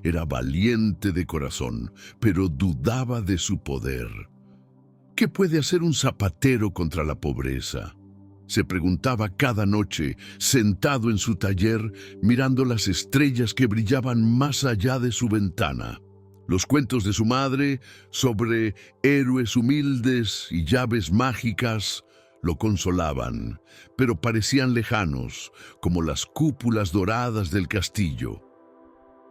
Era valiente de corazón, pero dudaba de su poder. ¿Qué puede hacer un zapatero contra la pobreza?, se preguntaba cada noche, sentado en su taller, mirando las estrellas que brillaban más allá de su ventana. Los cuentos de su madre sobre héroes humildes y llaves mágicas lo consolaban, pero parecían lejanos, como las cúpulas doradas del castillo.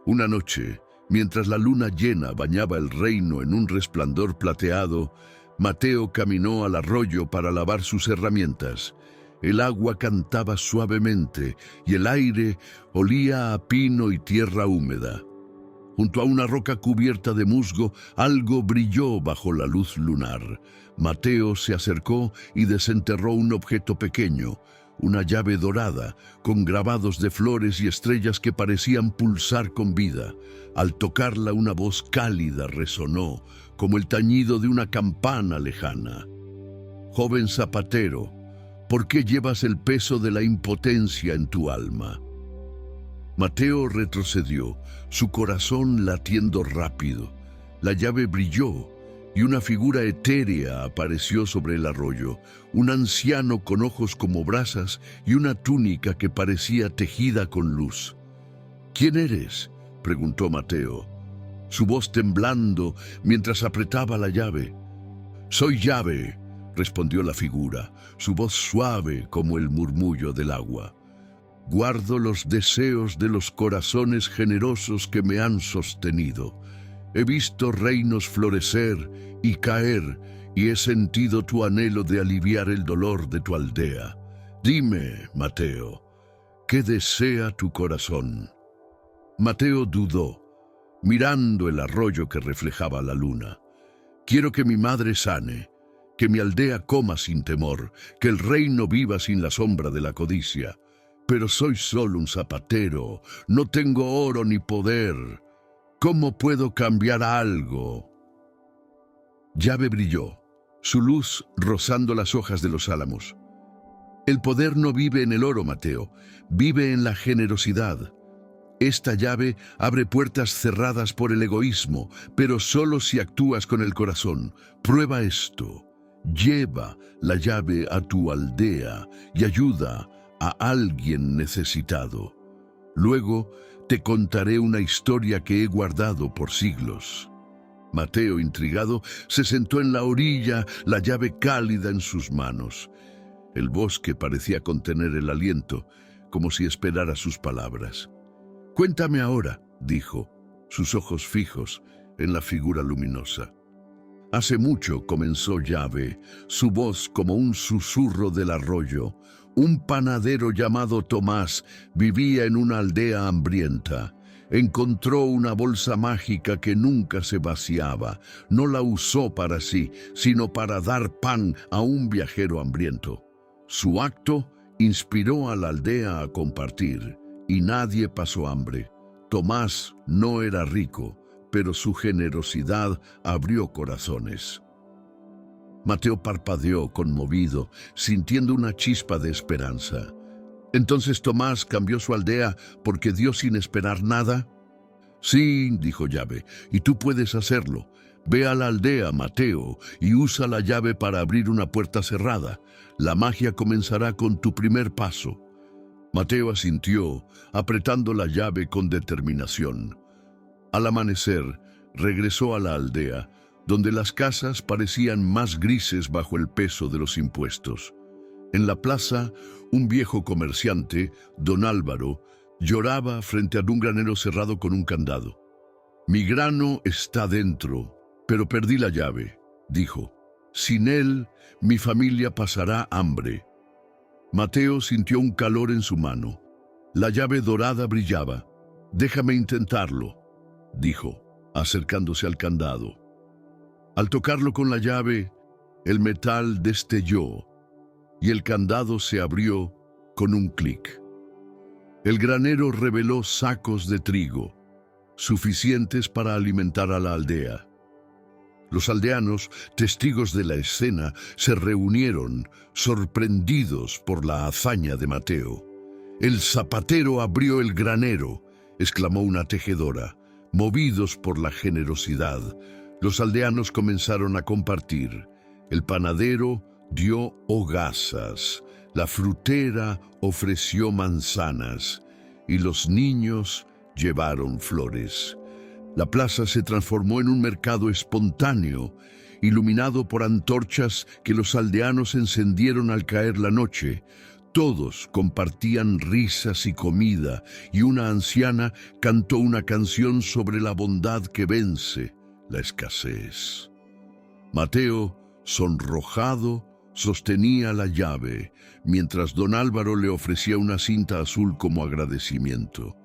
Una noche, mientras la luna llena bañaba el reino en un resplandor plateado, Mateo caminó al arroyo para lavar sus herramientas. El agua cantaba suavemente y el aire olía a pino y tierra húmeda. Junto a una roca cubierta de musgo, algo brilló bajo la luz lunar. Mateo se acercó y desenterró un objeto pequeño, una llave dorada, con grabados de flores y estrellas que parecían pulsar con vida. Al tocarla, una voz cálida resonó, como el tañido de una campana lejana. «Joven zapatero, ¿por qué llevas el peso de la impotencia en tu alma?». Mateo retrocedió, su corazón latiendo rápido. La llave brilló y una figura etérea apareció sobre el arroyo, un anciano con ojos como brasas y una túnica que parecía tejida con luz. «¿Quién eres?», preguntó Mateo, su voz temblando mientras apretaba la llave. «Soy Llave», respondió la figura, su voz suave como el murmullo del agua. «Guardo los deseos de los corazones generosos que me han sostenido. He visto reinos florecer y caer, y he sentido tu anhelo de aliviar el dolor de tu aldea. Dime, Mateo, ¿qué desea tu corazón?». Mateo dudó, mirando el arroyo que reflejaba la luna. «Quiero que mi madre sane, que mi aldea coma sin temor, que el reino viva sin la sombra de la codicia. Pero soy solo un zapatero, no tengo oro ni poder. ¿Cómo puedo cambiar algo?». Llave brilló, su luz rozando las hojas de los álamos. «El poder no vive en el oro, Mateo, vive en la generosidad. Esta llave abre puertas cerradas por el egoísmo, pero solo si actúas con el corazón. Prueba esto. Lleva la llave a tu aldea y ayuda a alguien necesitado. Luego te contaré una historia que he guardado por siglos». Mateo, intrigado, se sentó en la orilla, la llave cálida en sus manos. El bosque parecía contener el aliento, como si esperara sus palabras. «Cuéntame ahora», dijo, sus ojos fijos en la figura luminosa. «Hace mucho», comenzó Llave, su voz como un susurro del arroyo. «Un panadero llamado Tomás vivía en una aldea hambrienta. Encontró una bolsa mágica que nunca se vaciaba. No la usó para sí, sino para dar pan a un viajero hambriento. Su acto inspiró a la aldea a compartir, y nadie pasó hambre. Tomás no era rico, pero su generosidad abrió corazones». Mateo parpadeó conmovido, sintiendo una chispa de esperanza. «¿Entonces Tomás cambió su aldea porque dio sin esperar nada?». «Sí», dijo Llave, «y tú puedes hacerlo. Ve a la aldea, Mateo, y usa la llave para abrir una puerta cerrada. La magia comenzará con tu primer paso». Mateo asintió, apretando la llave con determinación. Al amanecer, regresó a la aldea, donde las casas parecían más grises bajo el peso de los impuestos. En la plaza, un viejo comerciante, don Álvaro, lloraba frente a un granero cerrado con un candado. «Mi grano está dentro, pero perdí la llave», dijo. «Sin él, mi familia pasará hambre». Mateo sintió un calor en su mano. La llave dorada brillaba. «Déjame intentarlo», dijo, acercándose al candado. Al tocarlo con la llave, el metal destelló y el candado se abrió con un clic. El granero reveló sacos de trigo, suficientes para alimentar a la aldea. Los aldeanos, testigos de la escena, se reunieron, sorprendidos por la hazaña de Mateo. «El zapatero abrió el granero», exclamó una tejedora. Movidos por la generosidad, los aldeanos comenzaron a compartir. El panadero dio hogazas, la frutera ofreció manzanas y los niños llevaron flores. La plaza se transformó en un mercado espontáneo, iluminado por antorchas que los aldeanos encendieron al caer la noche. Todos compartían risas y comida, y una anciana cantó una canción sobre la bondad que vence la escasez. Mateo, sonrojado, sostenía la llave, mientras don Álvaro le ofrecía una cinta azul como agradecimiento.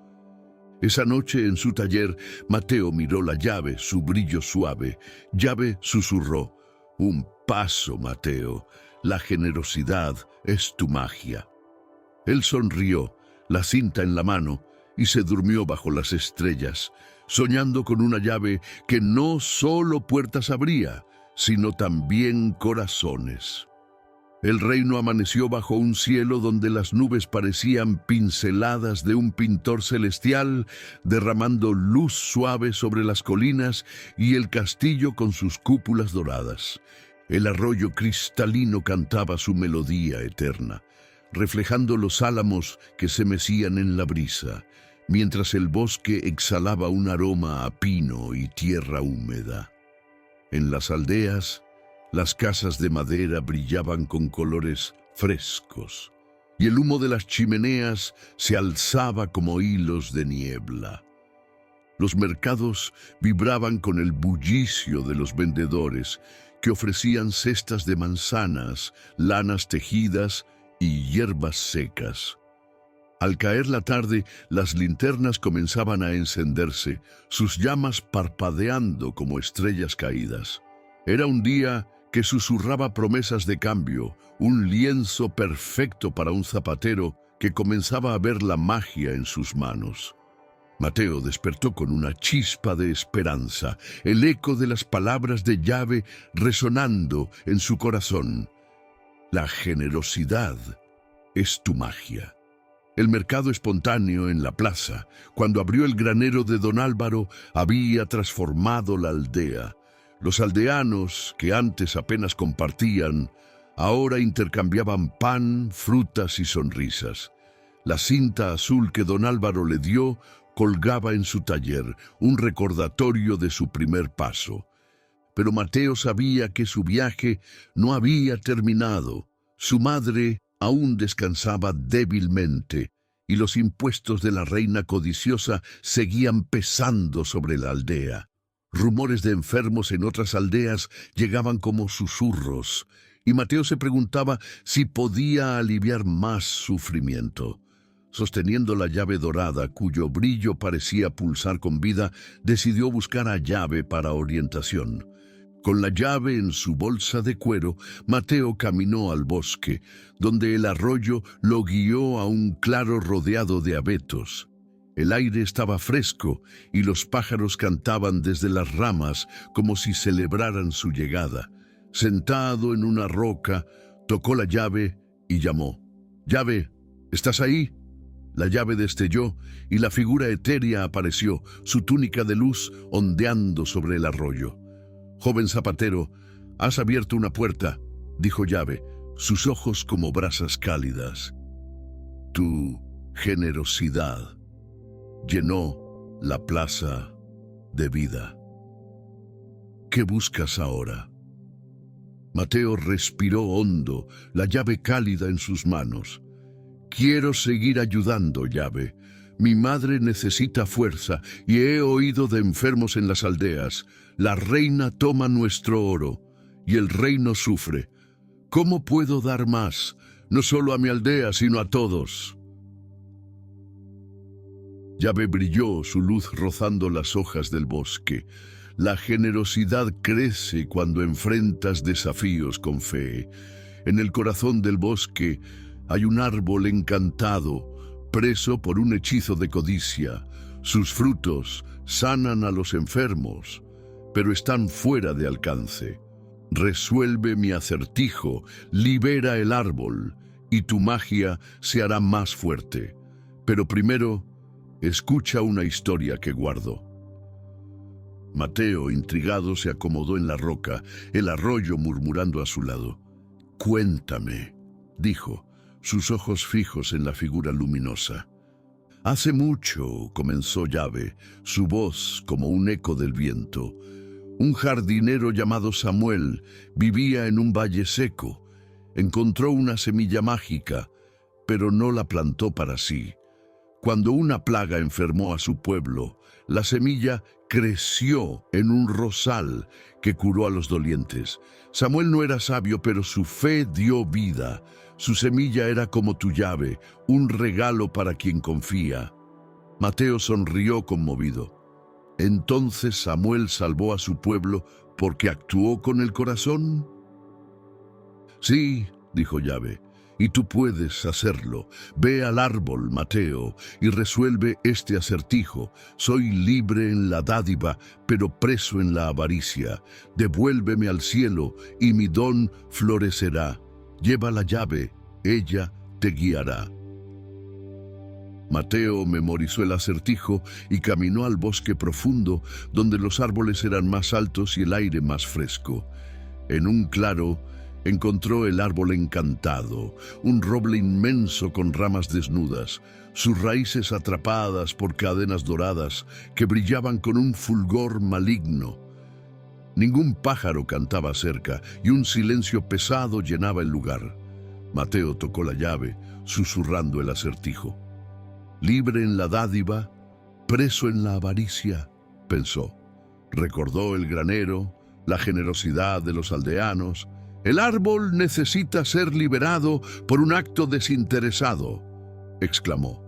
Esa noche en su taller, Mateo miró la llave, su brillo suave. Llave susurró: «Un paso, Mateo. La generosidad es tu magia». Él sonrió, la cinta en la mano, y se durmió bajo las estrellas, soñando con una llave que no solo puertas abría, sino también corazones. El reino amaneció bajo un cielo donde las nubes parecían pinceladas de un pintor celestial, derramando luz suave sobre las colinas y el castillo con sus cúpulas doradas. El arroyo cristalino cantaba su melodía eterna, reflejando los álamos que se mecían en la brisa, mientras el bosque exhalaba un aroma a pino y tierra húmeda. En las aldeas, las casas de madera brillaban con colores frescos, y el humo de las chimeneas se alzaba como hilos de niebla. Los mercados vibraban con el bullicio de los vendedores, que ofrecían cestas de manzanas, lanas tejidas y hierbas secas. Al caer la tarde, las linternas comenzaban a encenderse, sus llamas parpadeando como estrellas caídas. Era un día que susurraba promesas de cambio, un lienzo perfecto para un zapatero que comenzaba a ver la magia en sus manos. Mateo despertó con una chispa de esperanza, el eco de las palabras de Yahvé resonando en su corazón. La generosidad es tu magia. El mercado espontáneo en la plaza, cuando abrió el granero de don Álvaro, había transformado la aldea. Los aldeanos, que antes apenas compartían, ahora intercambiaban pan, frutas y sonrisas. La cinta azul que don Álvaro le dio colgaba en su taller, un recordatorio de su primer paso. Pero Mateo sabía que su viaje no había terminado. Su madre aún descansaba débilmente, y los impuestos de la reina codiciosa seguían pesando sobre la aldea. Rumores de enfermos en otras aldeas llegaban como susurros, y Mateo se preguntaba si podía aliviar más sufrimiento. Sosteniendo la llave dorada, cuyo brillo parecía pulsar con vida, decidió buscar a Yahvé para orientación. Con la llave en su bolsa de cuero, Mateo caminó al bosque, donde el arroyo lo guió a un claro rodeado de abetos. El aire estaba fresco y los pájaros cantaban desde las ramas como si celebraran su llegada. Sentado en una roca, tocó la llave y llamó. «Yahvé, ¿estás ahí?» La llave destelló y la figura etérea apareció, su túnica de luz ondeando sobre el arroyo. «Joven zapatero, has abierto una puerta», dijo Yahvé, sus ojos como brasas cálidas. «Tu generosidad llenó la plaza de vida. ¿Qué buscas ahora?» Mateo respiró hondo, la llave cálida en sus manos. «Quiero seguir ayudando, Yahvé. Mi madre necesita fuerza y he oído de enfermos en las aldeas. La reina toma nuestro oro y el reino sufre. ¿Cómo puedo dar más? No solo a mi aldea, sino a todos». Yahvé brilló, su luz rozando las hojas del bosque. La generosidad crece cuando enfrentas desafíos con fe. En el corazón del bosque hay un árbol encantado, preso por un hechizo de codicia. Sus frutos sanan a los enfermos, pero están fuera de alcance. Resuelve mi acertijo, libera el árbol, y tu magia se hará más fuerte. Pero primero, escucha una historia que guardo. Mateo, intrigado, se acomodó en la roca, el arroyo murmurando a su lado. «Cuéntame», dijo, sus ojos fijos en la figura luminosa. «Hace mucho», comenzó Yahvé, su voz como un eco del viento. «Un jardinero llamado Samuel vivía en un valle seco. Encontró una semilla mágica, pero no la plantó para sí. Cuando una plaga enfermó a su pueblo, la semilla creció en un rosal que curó a los dolientes. Samuel no era sabio, pero su fe dio vida. Su semilla era como tu llave, un regalo para quien confía». Mateo sonrió conmovido. «¿Entonces Samuel salvó a su pueblo porque actuó con el corazón?» «Sí», dijo Yahvé, «y tú puedes hacerlo. Ve al árbol, Mateo, y resuelve este acertijo. Soy libre en la dádiva, pero preso en la avaricia. Devuélveme al cielo, y mi don florecerá». Lleva la llave, ella te guiará. Mateo memorizó el acertijo y caminó al bosque profundo, donde los árboles eran más altos y el aire más fresco. En un claro, encontró el árbol encantado, un roble inmenso con ramas desnudas, sus raíces atrapadas por cadenas doradas que brillaban con un fulgor maligno. Ningún pájaro cantaba cerca y un silencio pesado llenaba el lugar. Mateo tocó la llave, susurrando el acertijo. Libre en la dádiva, preso en la avaricia, pensó. Recordó el granero, la generosidad de los aldeanos. El árbol necesita ser liberado por un acto desinteresado, exclamó.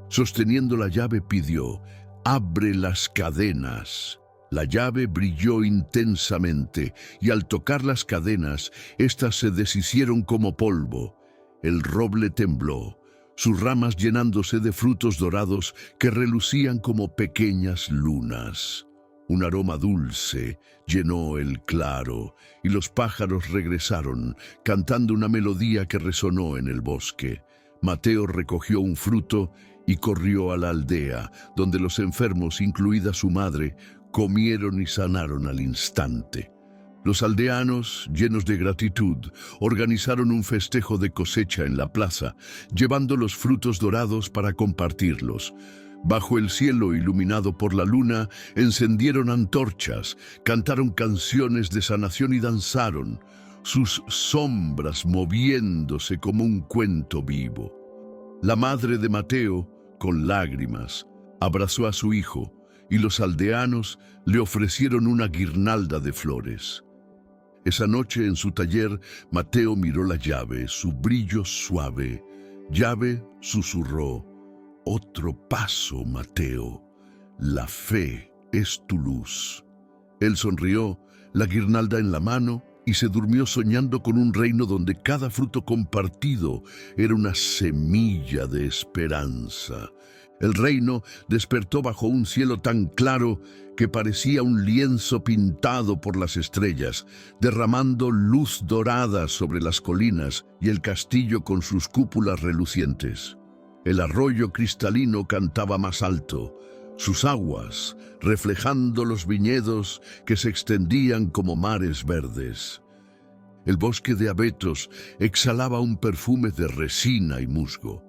Sosteniendo la llave pidió, abre las cadenas. La llave brilló intensamente y al tocar las cadenas, éstas se deshicieron como polvo. El roble tembló, sus ramas llenándose de frutos dorados que relucían como pequeñas lunas. Un aroma dulce llenó el claro y los pájaros regresaron, cantando una melodía que resonó en el bosque. Mateo recogió un fruto y corrió a la aldea, donde los enfermos, incluida su madre, comieron y sanaron al instante. Los aldeanos, llenos de gratitud, organizaron un festejo de cosecha en la plaza, llevando los frutos dorados para compartirlos. Bajo el cielo iluminado por la luna, encendieron antorchas, cantaron canciones de sanación y danzaron, sus sombras moviéndose como un cuento vivo. La madre de Mateo, con lágrimas, abrazó a su hijo y los aldeanos le ofrecieron una guirnalda de flores. Esa noche en su taller, Mateo miró la llave, su brillo suave. Llave susurró, otro paso, Mateo. La fe es tu luz. Él sonrió, la guirnalda en la mano, y se durmió soñando con un reino donde cada fruto compartido era una semilla de esperanza. El reino despertó bajo un cielo tan claro que parecía un lienzo pintado por las estrellas, derramando luz dorada sobre las colinas y el castillo con sus cúpulas relucientes. El arroyo cristalino cantaba más alto, sus aguas reflejando los viñedos que se extendían como mares verdes. El bosque de abetos exhalaba un perfume de resina y musgo,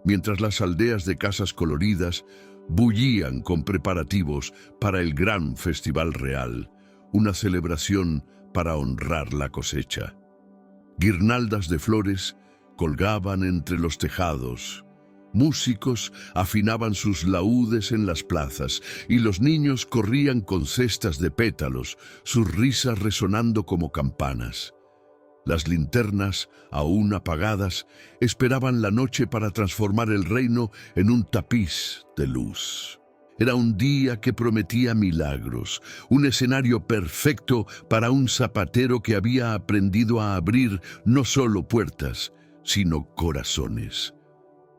mientras las aldeas de casas coloridas bullían con preparativos para el gran festival real, una celebración para honrar la cosecha. Guirnaldas de flores colgaban entre los tejados, músicos afinaban sus laúdes en las plazas y los niños corrían con cestas de pétalos, sus risas resonando como campanas. Las linternas, aún apagadas, esperaban la noche para transformar el reino en un tapiz de luz. Era un día que prometía milagros, un escenario perfecto para un zapatero que había aprendido a abrir no solo puertas, sino corazones.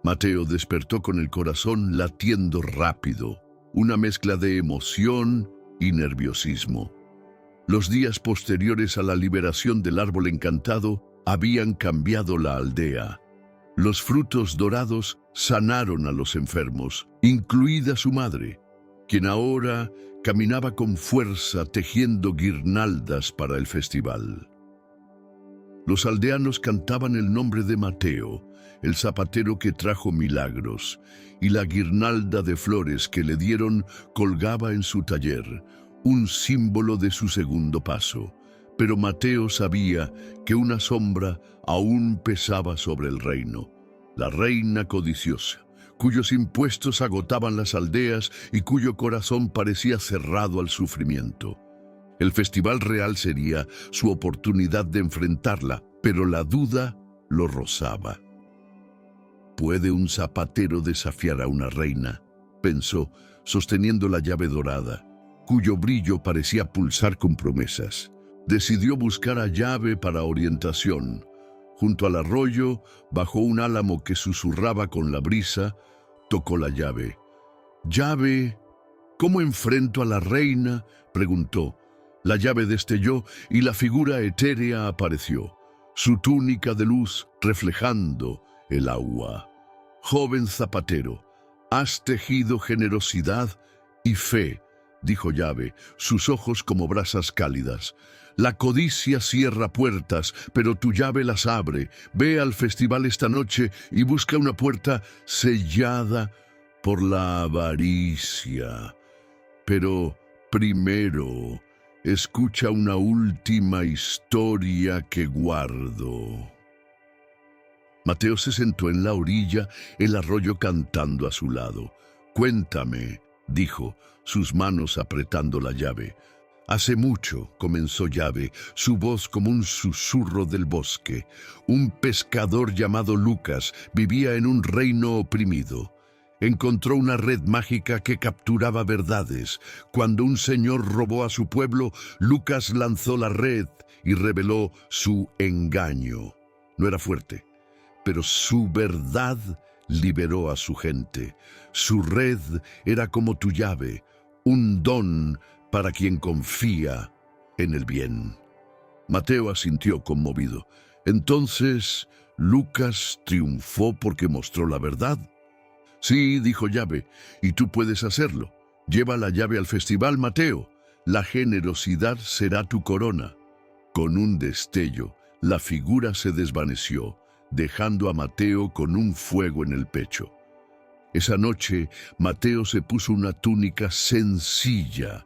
Mateo despertó con el corazón latiendo rápido, una mezcla de emoción y nerviosismo. Los días posteriores a la liberación del árbol encantado habían cambiado la aldea. Los frutos dorados sanaron a los enfermos, incluida su madre, quien ahora caminaba con fuerza tejiendo guirnaldas para el festival. Los aldeanos cantaban el nombre de Mateo, el zapatero que trajo milagros, y la guirnalda de flores que le dieron colgaba en su taller, un símbolo de su segundo paso. Pero Mateo sabía que una sombra aún pesaba sobre el reino, la reina codiciosa, cuyos impuestos agotaban las aldeas y cuyo corazón parecía cerrado al sufrimiento. El festival real sería su oportunidad de enfrentarla, pero la duda lo rozaba. ¿Puede un zapatero desafiar a una reina?, pensó, sosteniendo la llave dorada, cuyo brillo parecía pulsar con promesas. Decidió buscar a llave para orientación. Junto al arroyo, bajo un álamo que susurraba con la brisa, tocó la llave. «Llave, ¿cómo enfrento a la reina?», preguntó. La llave destelló y la figura etérea apareció. su túnica de luz reflejando el agua. Joven zapatero, has tejido generosidad y fe, dijo Yahvé, sus ojos como brasas cálidas. La codicia cierra puertas, pero tu llave las abre. Ve al festival esta noche y busca una puerta sellada por la avaricia. Pero primero, escucha una última historia que guardo. Mateo se sentó en la orilla, el arroyo cantando a su lado. Cuéntame, dijo, sus manos apretando la llave. Hace mucho, comenzó Yahvé, su voz como un susurro del bosque. Un pescador llamado Lucas vivía en un reino oprimido. Encontró una red mágica que capturaba verdades. Cuando un señor robó a su pueblo, Lucas lanzó la red y reveló su engaño. No era fuerte, pero su verdad liberó a su gente. Su red era como tu llave, un don para quien confía en el bien. Mateo asintió conmovido. Entonces, ¿Lucas triunfó porque mostró la verdad? Sí, dijo Yahvé, y tú puedes hacerlo. Lleva la llave al festival, Mateo. La generosidad será tu corona. Con un destello, la figura se desvaneció, dejando a Mateo con un fuego en el pecho. Esa noche, Mateo se puso una túnica sencilla,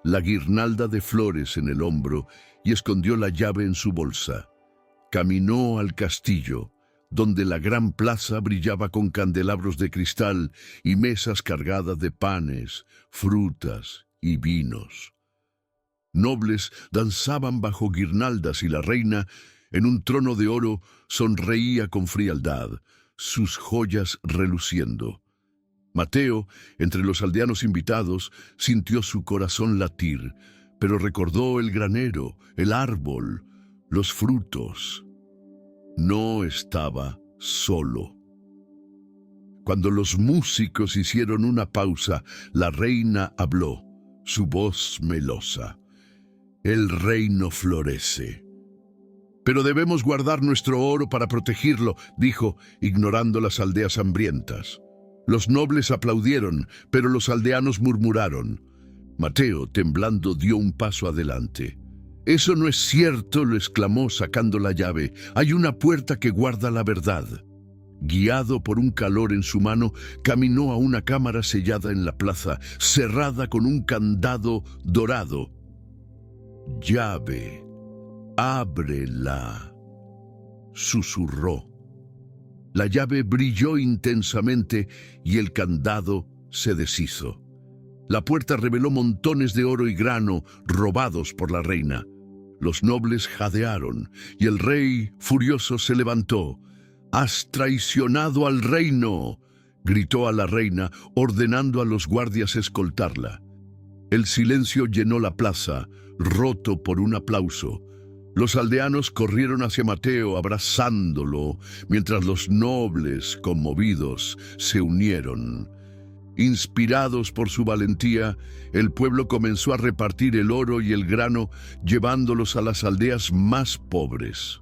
la guirnalda de flores en el hombro y escondió la llave en su bolsa. Caminó al castillo, donde la gran plaza brillaba con candelabros de cristal y mesas cargadas de panes, frutas y vinos. Nobles danzaban bajo guirnaldas y la reina, en un trono de oro, sonreía con frialdad, sus joyas reluciendo. Mateo, entre los aldeanos invitados, sintió su corazón latir, pero recordó el granero, el árbol, los frutos. No estaba solo. Cuando los músicos hicieron una pausa, la reina habló, su voz melosa. El reino florece. Pero debemos guardar nuestro oro para protegerlo, dijo, ignorando las aldeas hambrientas. Los nobles aplaudieron, pero los aldeanos murmuraron. Mateo, temblando, dio un paso adelante. «Eso no es cierto», lo exclamó sacando la llave. «Hay una puerta que guarda la verdad». Guiado por un calor en su mano, caminó a una cámara sellada en la plaza, cerrada con un candado dorado. «Llave, ábrela», susurró. La llave brilló intensamente y el candado se deshizo. La puerta reveló montones de oro y grano robados por la reina. Los nobles jadearon y el rey, furioso, se levantó. «¡Has traicionado al reino!», gritó a la reina, ordenando a los guardias escoltarla. El silencio llenó la plaza, roto por un aplauso. Los aldeanos corrieron hacia Mateo abrazándolo, mientras los nobles, conmovidos, se unieron. Inspirados por su valentía, el pueblo comenzó a repartir el oro y el grano, llevándolos a las aldeas más pobres.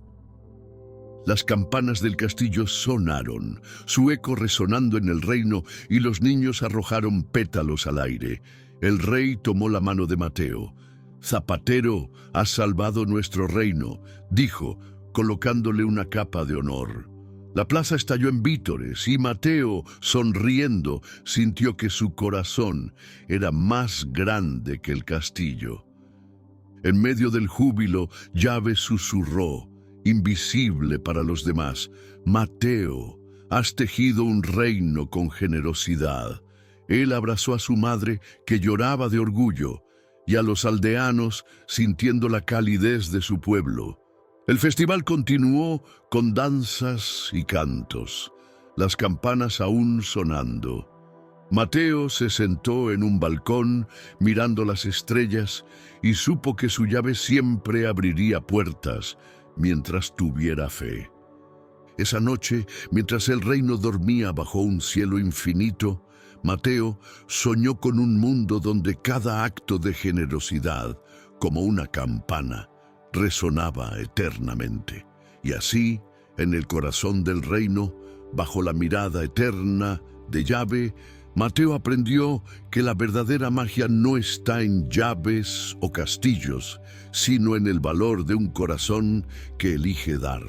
Las campanas del castillo sonaron, su eco resonando en el reino, y los niños arrojaron pétalos al aire. El rey tomó la mano de Mateo. «Zapatero, has salvado nuestro reino», dijo, colocándole una capa de honor. La plaza estalló en vítores y Mateo, sonriendo, sintió que su corazón era más grande que el castillo. En medio del júbilo, Yahvé susurró, invisible para los demás: «Mateo, has tejido un reino con generosidad». Él abrazó a su madre, que lloraba de orgullo, y a los aldeanos, sintiendo la calidez de su pueblo. El festival continuó con danzas y cantos, las campanas aún sonando. Mateo se sentó en un balcón mirando las estrellas y supo que su llave siempre abriría puertas mientras tuviera fe. Esa noche, mientras el reino dormía bajo un cielo infinito, Mateo soñó con un mundo donde cada acto de generosidad, como una campana, resonaba eternamente. Y así, en el corazón del reino, bajo la mirada eterna de Yahvé, Mateo aprendió que la verdadera magia no está en llaves o castillos, sino en el valor de un corazón que elige dar.